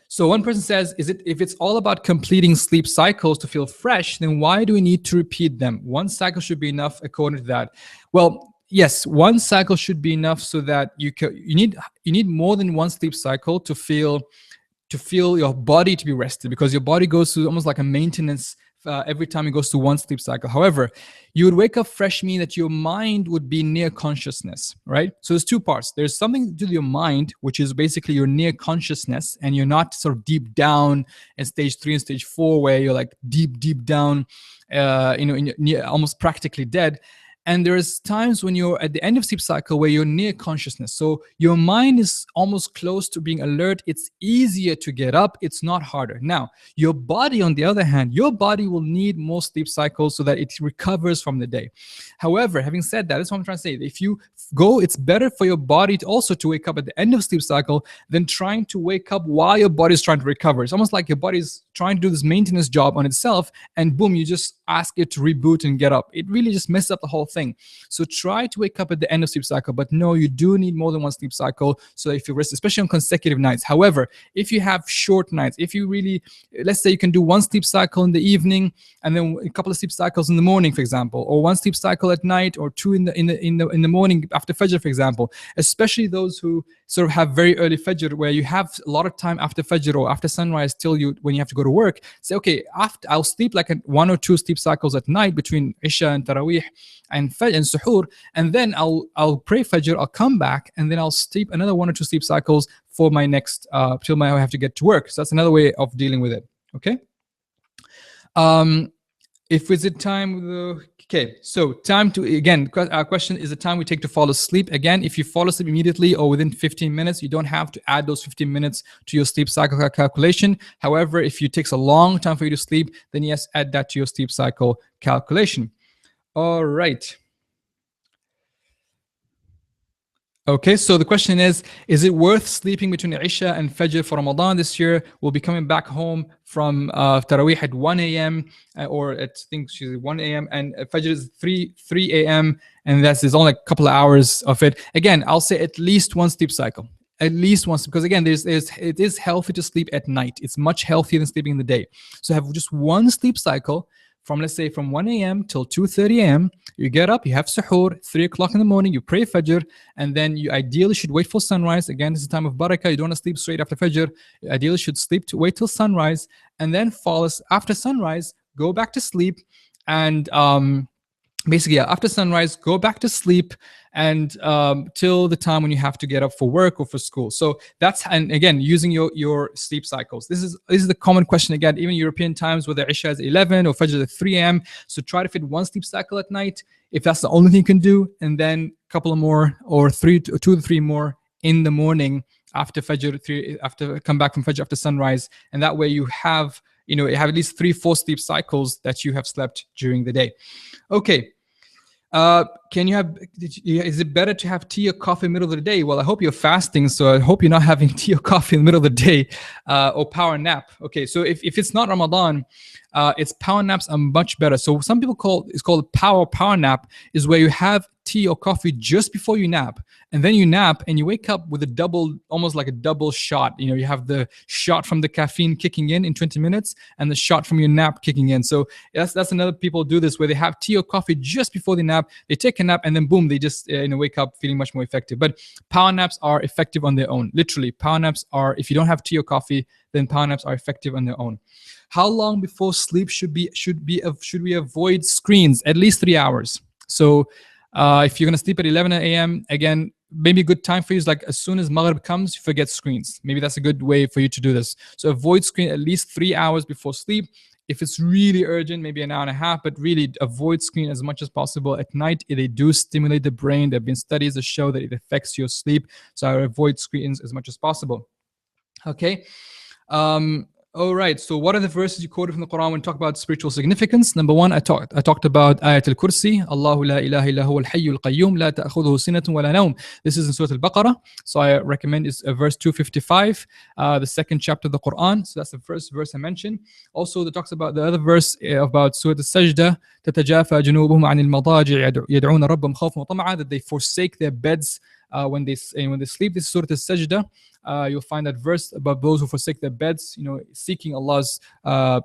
So one person says, if it's all about completing sleep cycles to feel fresh, then why do we need to repeat them? One cycle should be enough according to that. Well, yes, one cycle should be enough, so that you need more than one sleep cycle to feel your body to be rested, because your body goes through almost like a maintenance every time it goes to one sleep cycle. However, you would wake up fresh, meaning that your mind would be near consciousness, right? So there's two parts. There's something to your mind, which is basically your near consciousness, and you're not sort of deep down in stage 3 and stage 4, where you're like deep down, almost practically dead. And there's times when you're at the end of sleep cycle where you're near consciousness. So your mind is almost close to being alert. It's easier to get up. It's not harder. Now, your body, on the other hand, your body will need more sleep cycles so that it recovers from the day. However, having said that, that's what I'm trying to say. If you go, it's better for your body to also to wake up at the end of sleep cycle than trying to wake up while your body's trying to recover. It's almost like your body's trying to do this maintenance job on itself, and boom, you just ask it to reboot and get up. It really just messes up the whole thing. So try to wake up at the end of sleep cycle, but no, you do need more than one sleep cycle. So if you rest, especially on consecutive nights. However, if you have short nights, if you really, let's say you can do one sleep cycle in the evening and then a couple of sleep cycles in the morning, for example, or one sleep cycle at night, or two in the morning after Fajr, for example. Especially those who sort of have very early Fajr, where you have a lot of time after Fajr or after sunrise till you when you have to go to work. Say, okay, after I'll sleep like one or two sleep cycles at night between Isha and Taraweeh and Fajr and Suhoor, and then I'll pray Fajr, I'll come back, and then I'll sleep another one or two sleep cycles for my next till I have to get to work. So that's another way of dealing with it. Okay. If is it time? Okay, so time to, again, our question is the time we take to fall asleep. Again, if you fall asleep immediately or within 15 minutes, you don't have to add those 15 minutes to your sleep cycle calculation. However, if it takes a long time for you to sleep, then yes, add that to your sleep cycle calculation. All right. Okay, so the question is it worth sleeping between Isha and Fajr for Ramadan this year? We'll be coming back home from Taraweeh at 1 a.m. Or at, I think she's 1 a.m. and Fajr is 3 a.m. and there's only a couple of hours of it. Again, I'll say at least one sleep cycle. At least once, because again, it is healthy to sleep at night. It's much healthier than sleeping in the day. So have just one sleep cycle from, let's say, from 1 a.m. till 2:30 a.m. You get up, you have suhoor, 3 o'clock in the morning, you pray Fajr, and then you ideally should wait for sunrise. Again, this is a time of barakah. You don't want to sleep straight after Fajr. You ideally should sleep to wait till sunrise, and then fall after sunrise, go back to sleep, and basically, after sunrise, go back to sleep and till the time when you have to get up for work or for school. So that's, and again, using your sleep cycles. This is the common question again, even European times, whether Isha is 11 or Fajr is 3 a.m. So try to fit one sleep cycle at night, if that's the only thing you can do, and then a couple of more, or 2 to 3 more in the morning after Fajr, after come back from Fajr after sunrise, and that way you have at least 3-4 sleep cycles that you have slept during the day. Okay. Is it better to have tea or coffee in the middle of the day? Well, I hope you're fasting, so I hope you're not having tea or coffee in the middle of the day, or power nap. Okay, so if it's not Ramadan, it's power naps are much better. So some people it's called power nap, is where you have tea or coffee just before you nap, and then you nap and you wake up with almost like a double shot. You have the shot from the caffeine kicking in 20 minutes and the shot from your nap kicking in. So that's another people do this, where they have tea or coffee just before they nap, they take a nap, and then boom, they just wake up feeling much more effective. But power naps are effective on their own. Literally, power naps are, if you don't have tea or coffee, then power naps are effective on their own. How long before sleep should we avoid screens? At least 3 hours. So if you're going to sleep at 11 a.m., again, maybe a good time for you is like as soon as Maghrib comes, you forget screens. Maybe that's a good way for you to do this. So avoid screen at least 3 hours before sleep. If it's really urgent, maybe an hour and a half, but really avoid screen as much as possible. At night, they do stimulate the brain. There have been studies that show that it affects your sleep. So I avoid screens as much as possible. Okay. All right. So what are the verses you quoted from the Quran when you talk about spiritual significance? Number one, I talked about Ayat al-Kursi. Allahu la ilaha illa huwa al-hayyu al-qayyum la ta'khudhuhu sinatun wa la nawm. This is in Surah Al-Baqarah. So I recommend it's verse 255, the second chapter of the Quran. So that's the first verse I mentioned. Also, it talks about the other verse about Surah Al-Sajdah. تتجافى جنوبهم عن المضاجع يدعون ربهم خوفا وطمعا, that they forsake their beds when they sleep. This is Surah Al-Sajdah. You'll find that verse about those who forsake their beds, seeking Allah's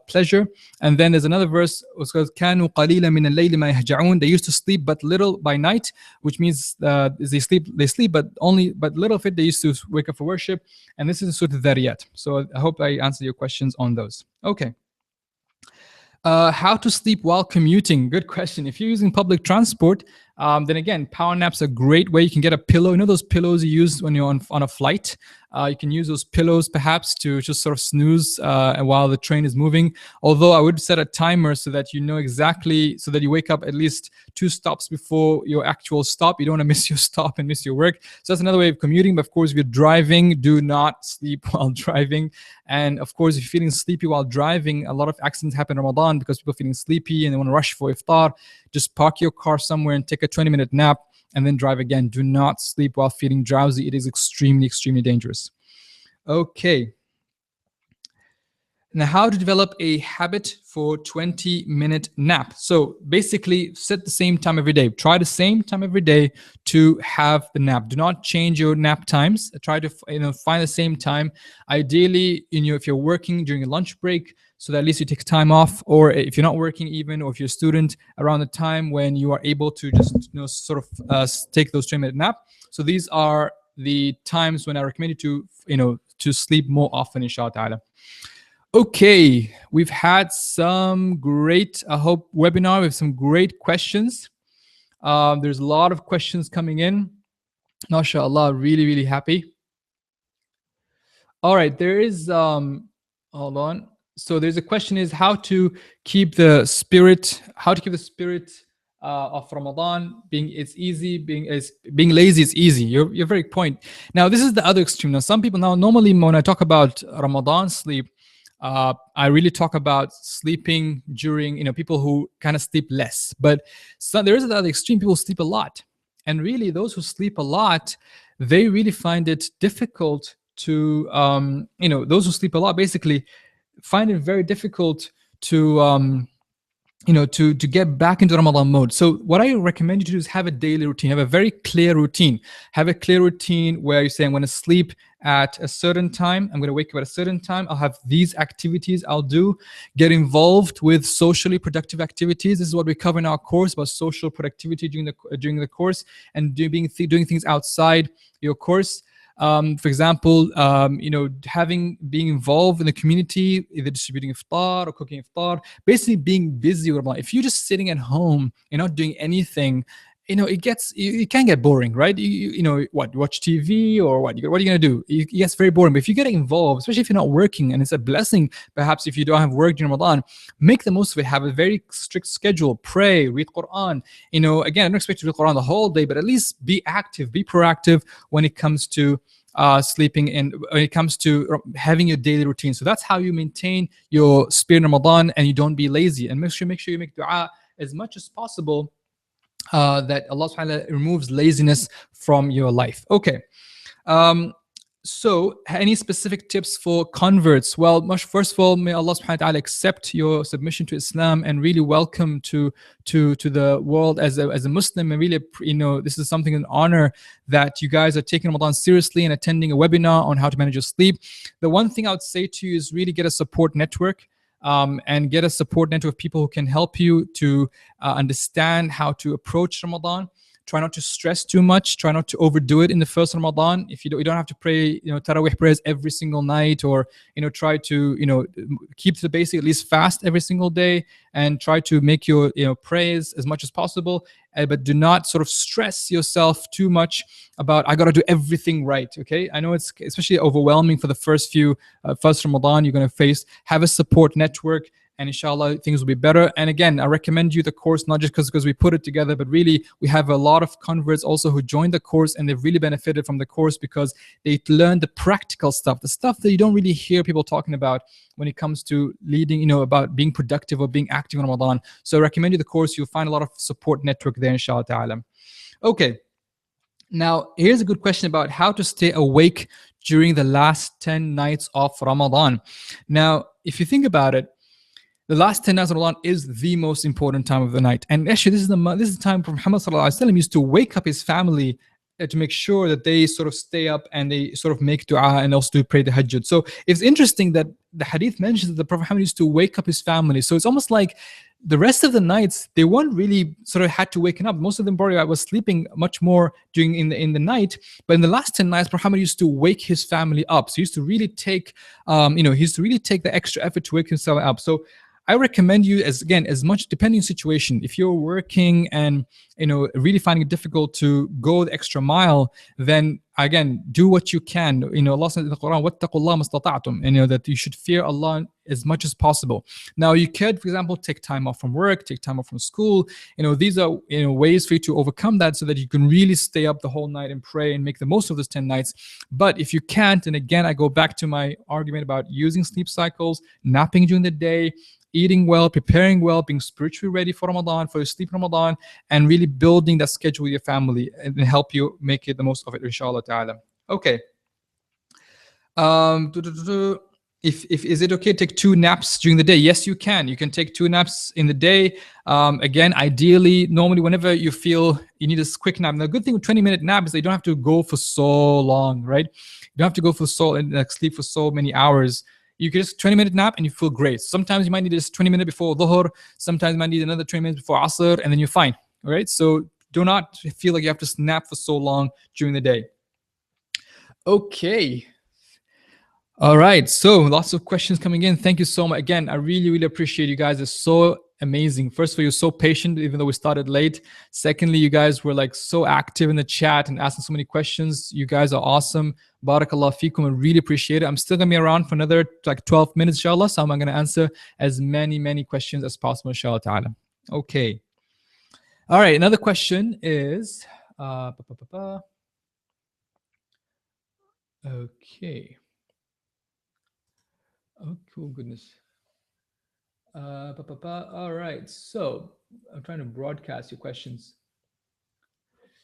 pleasure. And then there's another verse, it's called كانوا قليلا من الليل ما يهجعون. They used to sleep but little by night, which means they sleep but little of it they used to wake up for worship. And this is Surah Al-Dhariyat. So I hope I answered your questions on those. Okay. How to sleep while commuting? Good question. If you're using public transport, then again, power naps are a great way. You can get a pillow. Those pillows you use when you're on a flight. You can use those pillows perhaps to just sort of snooze while the train is moving. Although I would set a timer so that you know exactly, so that you wake up at least 2 stops before your actual stop. You don't want to miss your stop and miss your work. So that's another way of commuting. But of course, if you're driving, do not sleep while driving. And of course, if you're feeling sleepy while driving, a lot of accidents happen in Ramadan because people are feeling sleepy and they want to rush for iftar. Just park your car somewhere and take a 20-minute nap and then drive again. Do not sleep while feeling drowsy. It is extremely, extremely dangerous. Okay. Now, how to develop a habit for 20-minute nap. So basically, set the same time every day. Try the same time every day to have the nap. Do not change your nap times. Try to find the same time. Ideally, if you're working during a lunch break, so that at least you take time off, or if you're not working even, or if you're a student, around the time when you are able to just sort of take those 20-minute nap. So these are the times when I recommend you to sleep more often, inshallah ta'ala. Okay, we've had some great, I hope, webinar with some great questions. There's a lot of questions coming in. MashaAllah, really, really happy. All right, there is, hold on. So there's a question is how to keep the spirit, of Ramadan. It's easy, being lazy is easy. You're very point. Now, this is the other extreme. Now, some people, normally when I talk about Ramadan sleep, I really talk about sleeping during, people who kind of sleep less. But there is the other extreme. People sleep a lot. And really, those who sleep a lot, they really find it difficult to, those who sleep a lot basically find it very difficult to, to get back into Ramadan mode. So what I recommend you to do is have a daily routine, have a very clear routine. Have a clear routine where you say, I'm going to sleep at a certain time. I'm going to wake up at a certain time. I'll have these activities I'll do. Get involved with socially productive activities. This is what we cover in our course about social productivity during the course, and doing things outside your course. For example, being involved in the community, either distributing iftar or cooking iftar, basically being busy with Ramadan. If you're just sitting at home and not doing anything, it can get boring, right? You watch TV or what are you going to do? It gets very boring. But if you get involved, especially if you're not working, and it's a blessing, perhaps if you don't have work during Ramadan, make the most of it. Have a very strict schedule. Pray, read Quran. Again, I don't expect you to read Quran the whole day, but at least be active, be proactive when it comes to sleeping and when it comes to having your daily routine. So that's how you maintain your spirit in Ramadan and you don't be lazy. And make sure you make dua as much as possible, that Allah subhanahu wa ta'ala removes laziness from your life. Okay. So any specific tips for converts? Well, first of all, may Allah subhanahu wa ta'ala accept your submission to Islam and really welcome to the world as a Muslim. And really, this is something, an honor that you guys are taking Ramadan seriously and attending a webinar on how to manage your sleep. The one thing I would say to you is really get a support network. And get a support network of people who can help you to understand how to approach Ramadan. Try not to stress too much. Try not to overdo it in the first Ramadan. If you don't have to pray, Taraweeh prayers every single night, or try to keep the basic, at least fast every single day, and try to make your prayers as much as possible. But do not sort of stress yourself too much about I got to do everything right. Okay, I know it's especially overwhelming for the first Ramadan you're going to face. Have a support network, and inshallah things will be better. And again, I recommend you the course not just because we put it together, but really we have a lot of converts also who joined the course and they've really benefited from the course because they learned the practical stuff, the stuff that you don't really hear people talking about when it comes to leading, about being productive or being active in Ramadan. So I recommend you the course. You'll find a lot of support network there, inshallah ta'ala. Okay. Now, here's a good question about how to stay awake during the last 10 nights of Ramadan. Now, if you think about it, the last 10 nights of Ramadan is the most important time of the night. And actually, this is the time Prophet Muhammad sallallahu alaihi wasallam used to wake up his family to make sure that they sort of stay up and they sort of make dua and also to pray the Hajj. So it's interesting that the hadith mentions that the Prophet Muhammad used to wake up his family. So it's almost like the rest of the nights, they weren't really sort of had to waken up. Most of them probably was sleeping much more during in the night. But in the last 10 nights, Muhammad used to wake his family up. So he used to really take, the extra effort to wake himself up. So I recommend you, as much depending on situation. If you're working and really finding it difficult to go the extra mile, then again, do what you can. Allah says in the Quran, وَاتَّقُوا اللَّهَ مَا اسْتَطَعْتُمْ, that you should fear Allah as much as possible. Now, you could, for example, take time off from work, take time off from school. These are ways for you to overcome that, so that you can really stay up the whole night and pray and make the most of those 10 nights. But if you can't, and again, I go back to my argument about using sleep cycles, napping during the day, eating well, preparing well, being spiritually ready for Ramadan, for your sleep in Ramadan, and really building that schedule with your family and help you make it the most of it, inshallah ta'ala. Okay. If is it okay to take 2 naps during the day? Yes, you can. You can take 2 naps in the day. Again, ideally, normally whenever you feel you need a quick nap. And the good thing with 20-minute nap is that you don't have to go for so long, right? You don't have to go for sleep for so many hours. You can just 20-minute nap and you feel great. Sometimes you might need just 20 minutes before dhuhr. Sometimes you might need another 20 minutes before asr, and then you're fine. All right. So do not feel like you have to nap for so long during the day. Okay. All right. So lots of questions coming in. Thank you so much. Again, I really, really appreciate you guys. It's so amazing. First of all, you're so patient, even though we started late. Secondly, you guys were like so active in the chat and asking so many questions. You guys are awesome. Barakallah feekum. I really appreciate it. I'm still going to be around for another 12 minutes, inshallah. So I'm going to answer as many questions as possible, inshallah ta'ala. Okay. All right. Another question is, okay. Oh, cool, goodness. All right, so I'm trying to broadcast your questions.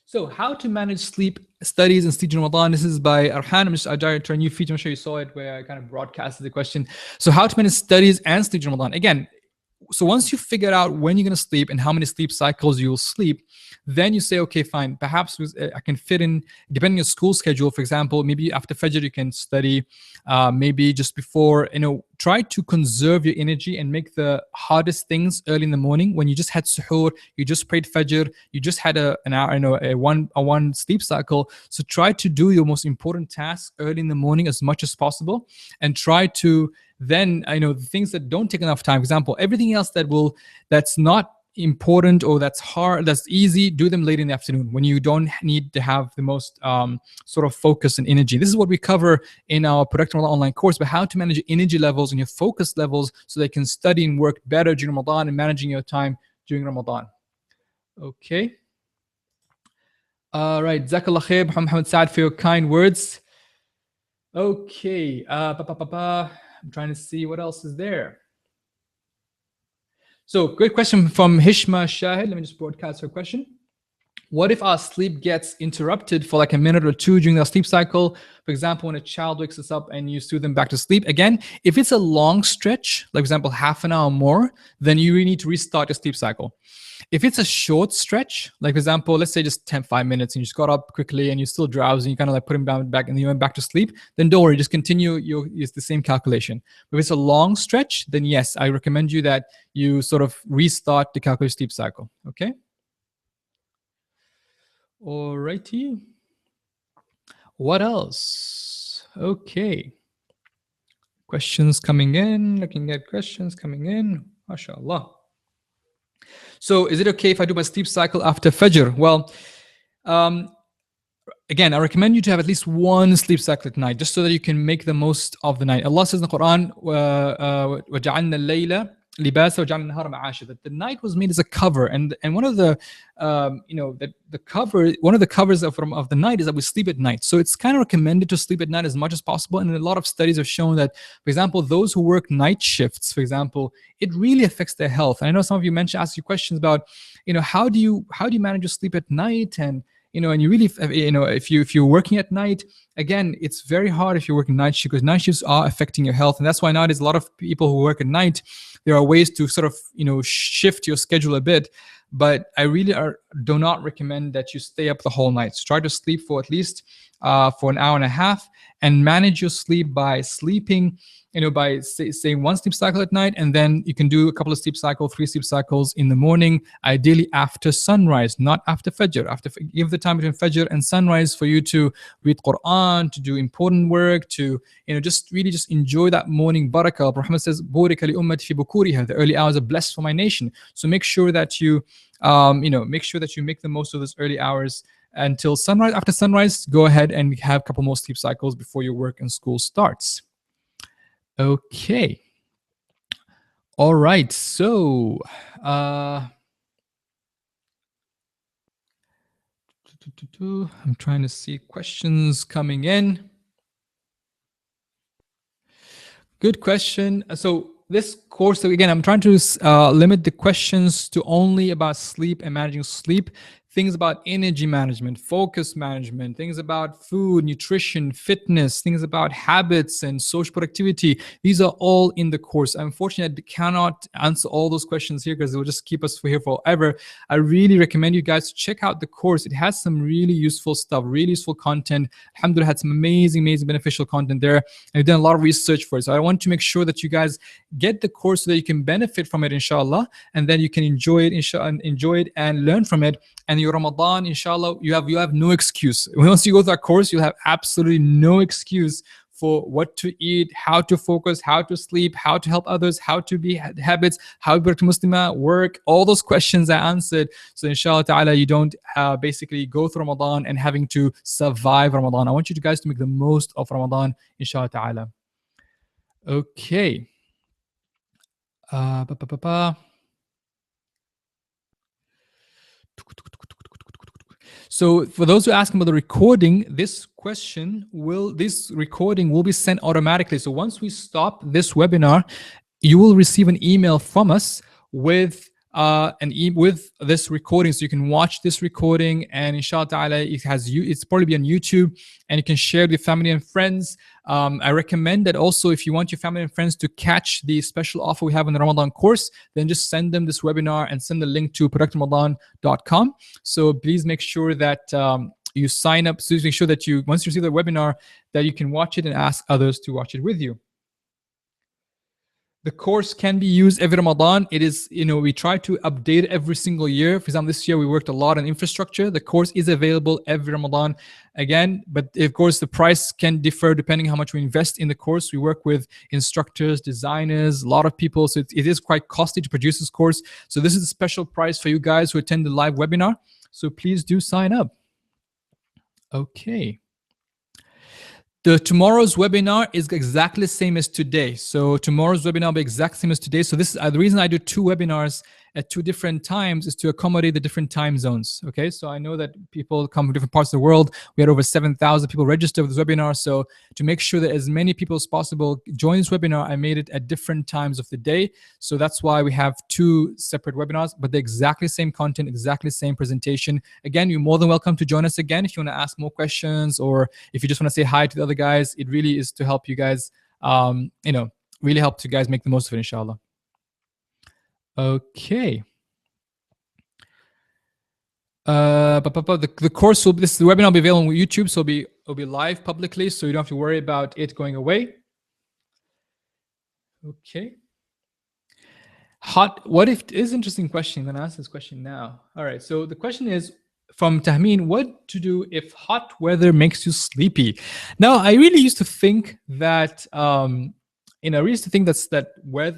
So, how to manage sleep studies and sleep in Ramadan? This is by Arhan. I tried a new feature. I'm sure you saw it where I kind of broadcasted the question. So, how to manage studies and sleep in Ramadan? Again, so once you figure out when you're going to sleep and how many sleep cycles you'll sleep, then you say, okay, fine, perhaps I can fit in, depending on your school schedule, for example, maybe after Fajr you can study, maybe just before, try to conserve your energy and make the hardest things early in the morning. When you just had suhoor, you just prayed Fajr, you just had an hour, a one sleep cycle. So try to do your most important tasks early in the morning as much as possible, and try to then, the things that don't take enough time, for example, everything else that's not important or that's hard, that's easy, do them late in the afternoon when you don't need to have the most sort of focus and energy. This is what we cover in our Productive Ramadan online course, but how to manage your energy levels and your focus levels so they can study and work better during Ramadan and managing your time during Ramadan. Okay. All right. Jazakallah khair, Muhammad Saad, for your kind words. Okay. I'm trying to see what else is there. So, great question from Hishma Shahid. Let me just broadcast her question. What if our sleep gets interrupted for like a minute or two during our sleep cycle? For example, when a child wakes us up and you soothe them back to sleep. Again, if it's a long stretch, like for example, half an hour or more, then you really need to restart your sleep cycle. If it's a short stretch, like for example, let's say just 5 minutes and you just got up quickly and you're still drowsy, and you kind of like put him down back and you went back to sleep, then don't worry, just continue. It's the same calculation. But if it's a long stretch, then yes, I recommend you that you sort of restart the calculated sleep cycle. Okay. All righty. What else? Okay. Questions coming in. Looking at questions coming in. MashaAllah. So is it okay if I do my sleep cycle after Fajr? Well, again, I recommend you to have at least one sleep cycle at night, just so that you can make the most of the night. Allah says in the Quran, وَجَعَلْنَا اللَّيْلَ لِبَاسًا وَجَعَلْنَا النَّهَارَ مَعَاشًا, that the night was made as a cover, and one of the one of the covers of the night is that we sleep at night. So it's kind of recommended to sleep at night as much as possible. And a lot of studies have shown that, for example, those who work night shifts, for example, it really affects their health. And I know some of you asked you questions about, how do you manage your sleep at night, and and you really, if you're working at night, again, it's very hard if you're working night shifts, because night shifts are affecting your health. And that's why nowadays a lot of people who work at night, there are ways to sort of, shift your schedule a bit. But I really do not recommend that you stay up the whole night. So try to sleep for at least for an hour and a half, and manage your sleep by sleeping, by saying one sleep cycle at night, and then you can do a couple of sleep cycles, 3 sleep cycles in the morning, ideally after sunrise, not after fajr. Give the time between fajr and sunrise for you to read Quran, to do important work, to just really just enjoy that morning barakah. Muhammad says, "Burika li ummati fi bukuriha." The early hours are blessed for my nation. So make sure that you, make the most of those early hours until sunrise. After sunrise, go ahead and have a couple more sleep cycles before your work and school starts. Okay. All right. So, I'm trying to see questions coming in. Good question. So this course, so again, I'm trying to limit the questions to only about sleep and managing sleep. Things about energy management, focus management, things about food, nutrition, fitness, things about habits and social productivity. These are all in the course. Unfortunately, I cannot answer all those questions here because it will just keep us here forever. I really recommend you guys to check out the course. It has some really useful stuff, really useful content. Alhamdulillah, had some amazing, beneficial content there. I've done a lot of research for it. So I want to make sure that you guys get the course so that you can benefit from it, inshallah, and then you can enjoy it and learn from it. And your Ramadan, inshallah, you have no excuse. Once you go through that course, you'll have absolutely no excuse for what to eat, how to focus, how to sleep, how to help others, how to be habits, how to be Muslimah, work. All those questions are answered. So inshallah ta'ala, you don't basically go through Ramadan and having to survive Ramadan. I want you guys to make the most of Ramadan, inshallah ta'ala. Okay. So for those who ask about the recording, this recording will be sent automatically. So once we stop this webinar, you will receive an email from us with with this recording, so you can watch this recording, and inshallah ta'ala, it's probably be on YouTube, and you can share it with family and friends. I recommend that also, if you want your family and friends to catch the special offer we have in the Ramadan course, then just send them this webinar and send the link to productramadan.com. So please make sure that you sign up. So make sure that once you receive the webinar, that you can watch it and ask others to watch it with you. The course can be used every Ramadan. It is, we try to update every single year. For example, this year we worked a lot on infrastructure. The course is available every Ramadan again, but of course the price can differ depending how much we invest in the course. We work with instructors, designers, a lot of people. So it is quite costly to produce this course. So this is a special price for you guys who attend the live webinar. So please do sign up. Okay. Tomorrow's webinar is exactly the same as today. So tomorrow's webinar will be exactly the same as today. So this is the reason I do 2 webinars at 2 different times is to accommodate the different time zones. Okay, so I know that people come from different parts of the world. We had over 7,000 people register for this webinar. So to make sure that as many people as possible join this webinar, I made it at different times of the day. So that's why we have 2 separate webinars, but the exactly same content, exactly same presentation. Again, you're more than welcome to join us again if you want to ask more questions, or if you just want to say hi to the other guys. It really is to help you guys, really help you guys make the most of it, inshallah. Okay. The course the webinar will be available on YouTube, so it'll be live publicly, so you don't have to worry about it going away. Okay. What if is interesting question? I'm gonna ask this question now. All right. So the question is from Tahmeen: what to do if hot weather makes you sleepy? Now, I really used to think that that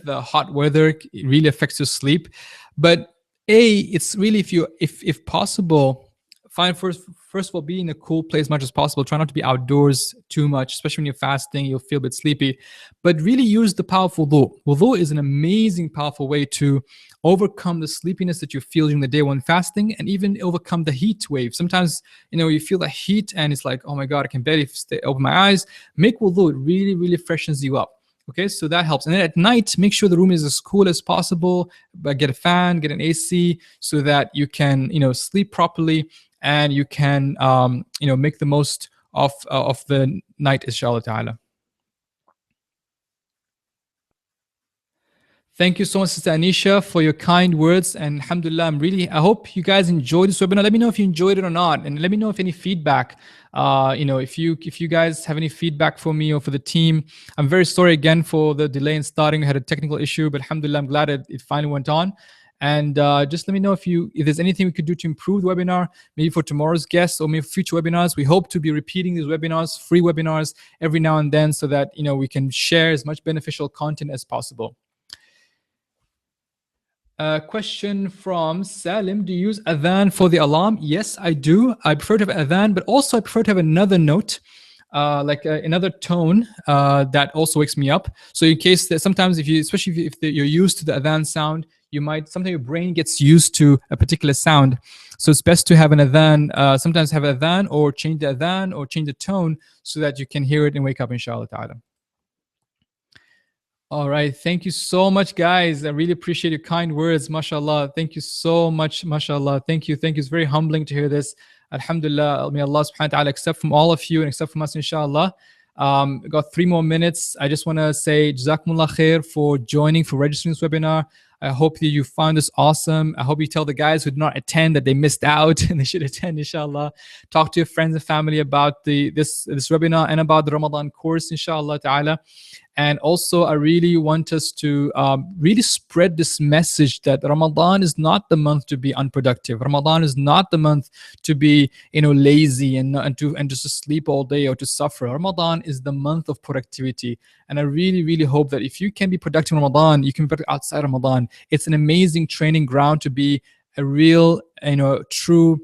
the hot weather really affects your sleep, but it's really if possible, find first of all, be in a cool place as much as possible. Try not to be outdoors too much, especially when you're fasting. You'll feel a bit sleepy, but really use the powerful wudu. Wudu is an amazing, powerful way to overcome the sleepiness that you feel during the day when fasting, and even overcome the heat wave. Sometimes you feel the heat and it's like, oh my god, I can barely open my eyes. Make wudu. It really, really freshens you up. Okay, so that helps. And then at night, make sure the room is as cool as possible, but get a fan, get an AC, so that you can, sleep properly, and you can, make the most of the night, inshallah ta'ala. Thank you so much, Sister Anisha, for your kind words. And alhamdulillah, I hope you guys enjoyed this webinar. Let me know if you enjoyed it or not. And let me know if any feedback, if you guys have any feedback for me or for the team. I'm very sorry again for the delay in starting. I had a technical issue, but alhamdulillah, I'm glad it finally went on. And just let me know if there's anything we could do to improve the webinar, maybe for tomorrow's guests or maybe future webinars. We hope to be repeating these webinars, free webinars, every now and then, so that we can share as much beneficial content as possible. Question from Salim. Do you use adhan for the alarm? Yes, I do. I prefer to have adhan, but also I prefer to have another note, another tone that also wakes me up. So in case that sometimes especially if you're used to the adhan sound, sometimes your brain gets used to a particular sound. So it's best to have an adhan, sometimes have adhan or change the adhan or change the tone so that you can hear it and wake up, inshallah ta'ala. All right. Thank you so much, guys. I really appreciate your kind words. MashaAllah. Thank you so much. MashaAllah. Thank you. Thank you. It's very humbling to hear this. Alhamdulillah. May Allah subhanahu wa ta'ala accept from all of you and accept from us, inshallah. Got 3 more minutes. I just want to say Jazakumullah khair for registering this webinar. I hope that you found this awesome. I hope you tell the guys who did not attend that they missed out and they should attend, inshallah. Talk to your friends and family about this webinar and about the Ramadan course, inshallah ta'ala. And also, I really want us to really spread this message that Ramadan is not the month to be unproductive. Ramadan is not the month to be, lazy and just to sleep all day or to suffer. Ramadan is the month of productivity. And I really, really hope that if you can be productive in Ramadan, you can be productive outside Ramadan. It's an amazing training ground to be a real, true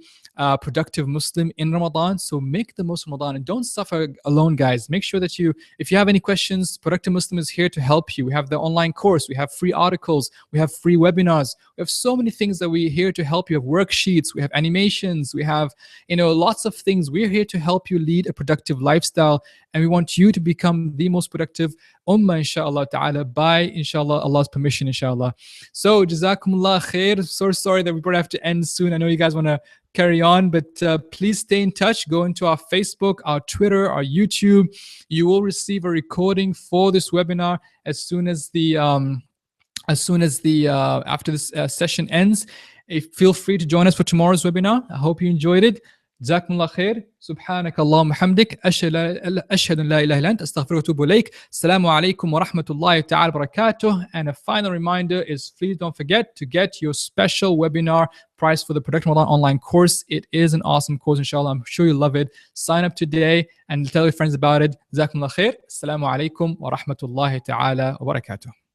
productive Muslim in Ramadan. So make the most of Ramadan and don't suffer alone, guys. Make sure that if you have any questions, Productive Muslim is here to help you. We have the online course, we have free articles, we have free webinars, we have so many things that we're here to help you. We have worksheets, we have animations, we have lots of things. We're here to help you lead a productive lifestyle, and we want you to become the most productive ummah, inshallah ta'ala, by inshallah Allah's permission, inshallah. So jazakumullah khair. So sorry that we're going to have to end soon. I know you guys want to carry on, but please stay in touch. Go into our Facebook, our Twitter, our YouTube. You will receive a recording for this webinar as soon as after this session ends. Feel free to join us for tomorrow's webinar. I hope you enjoyed it. جزاكم الله خير سبحانك اللهم وبحمدك أشهد أن لا إله إلا أنت أستغفرك وأتوب إليك. السلام عليكم ورحمة الله تعالى وبركاته. And a final reminder is, please don't forget to get your special webinar price for the Production Ramadan online course. It is an awesome course, inshallah. I'm sure you'll love it. Sign up today and tell your friends about it. جزاكم الله خير. السلام عليكم ورحمة الله تعالى وبركاته.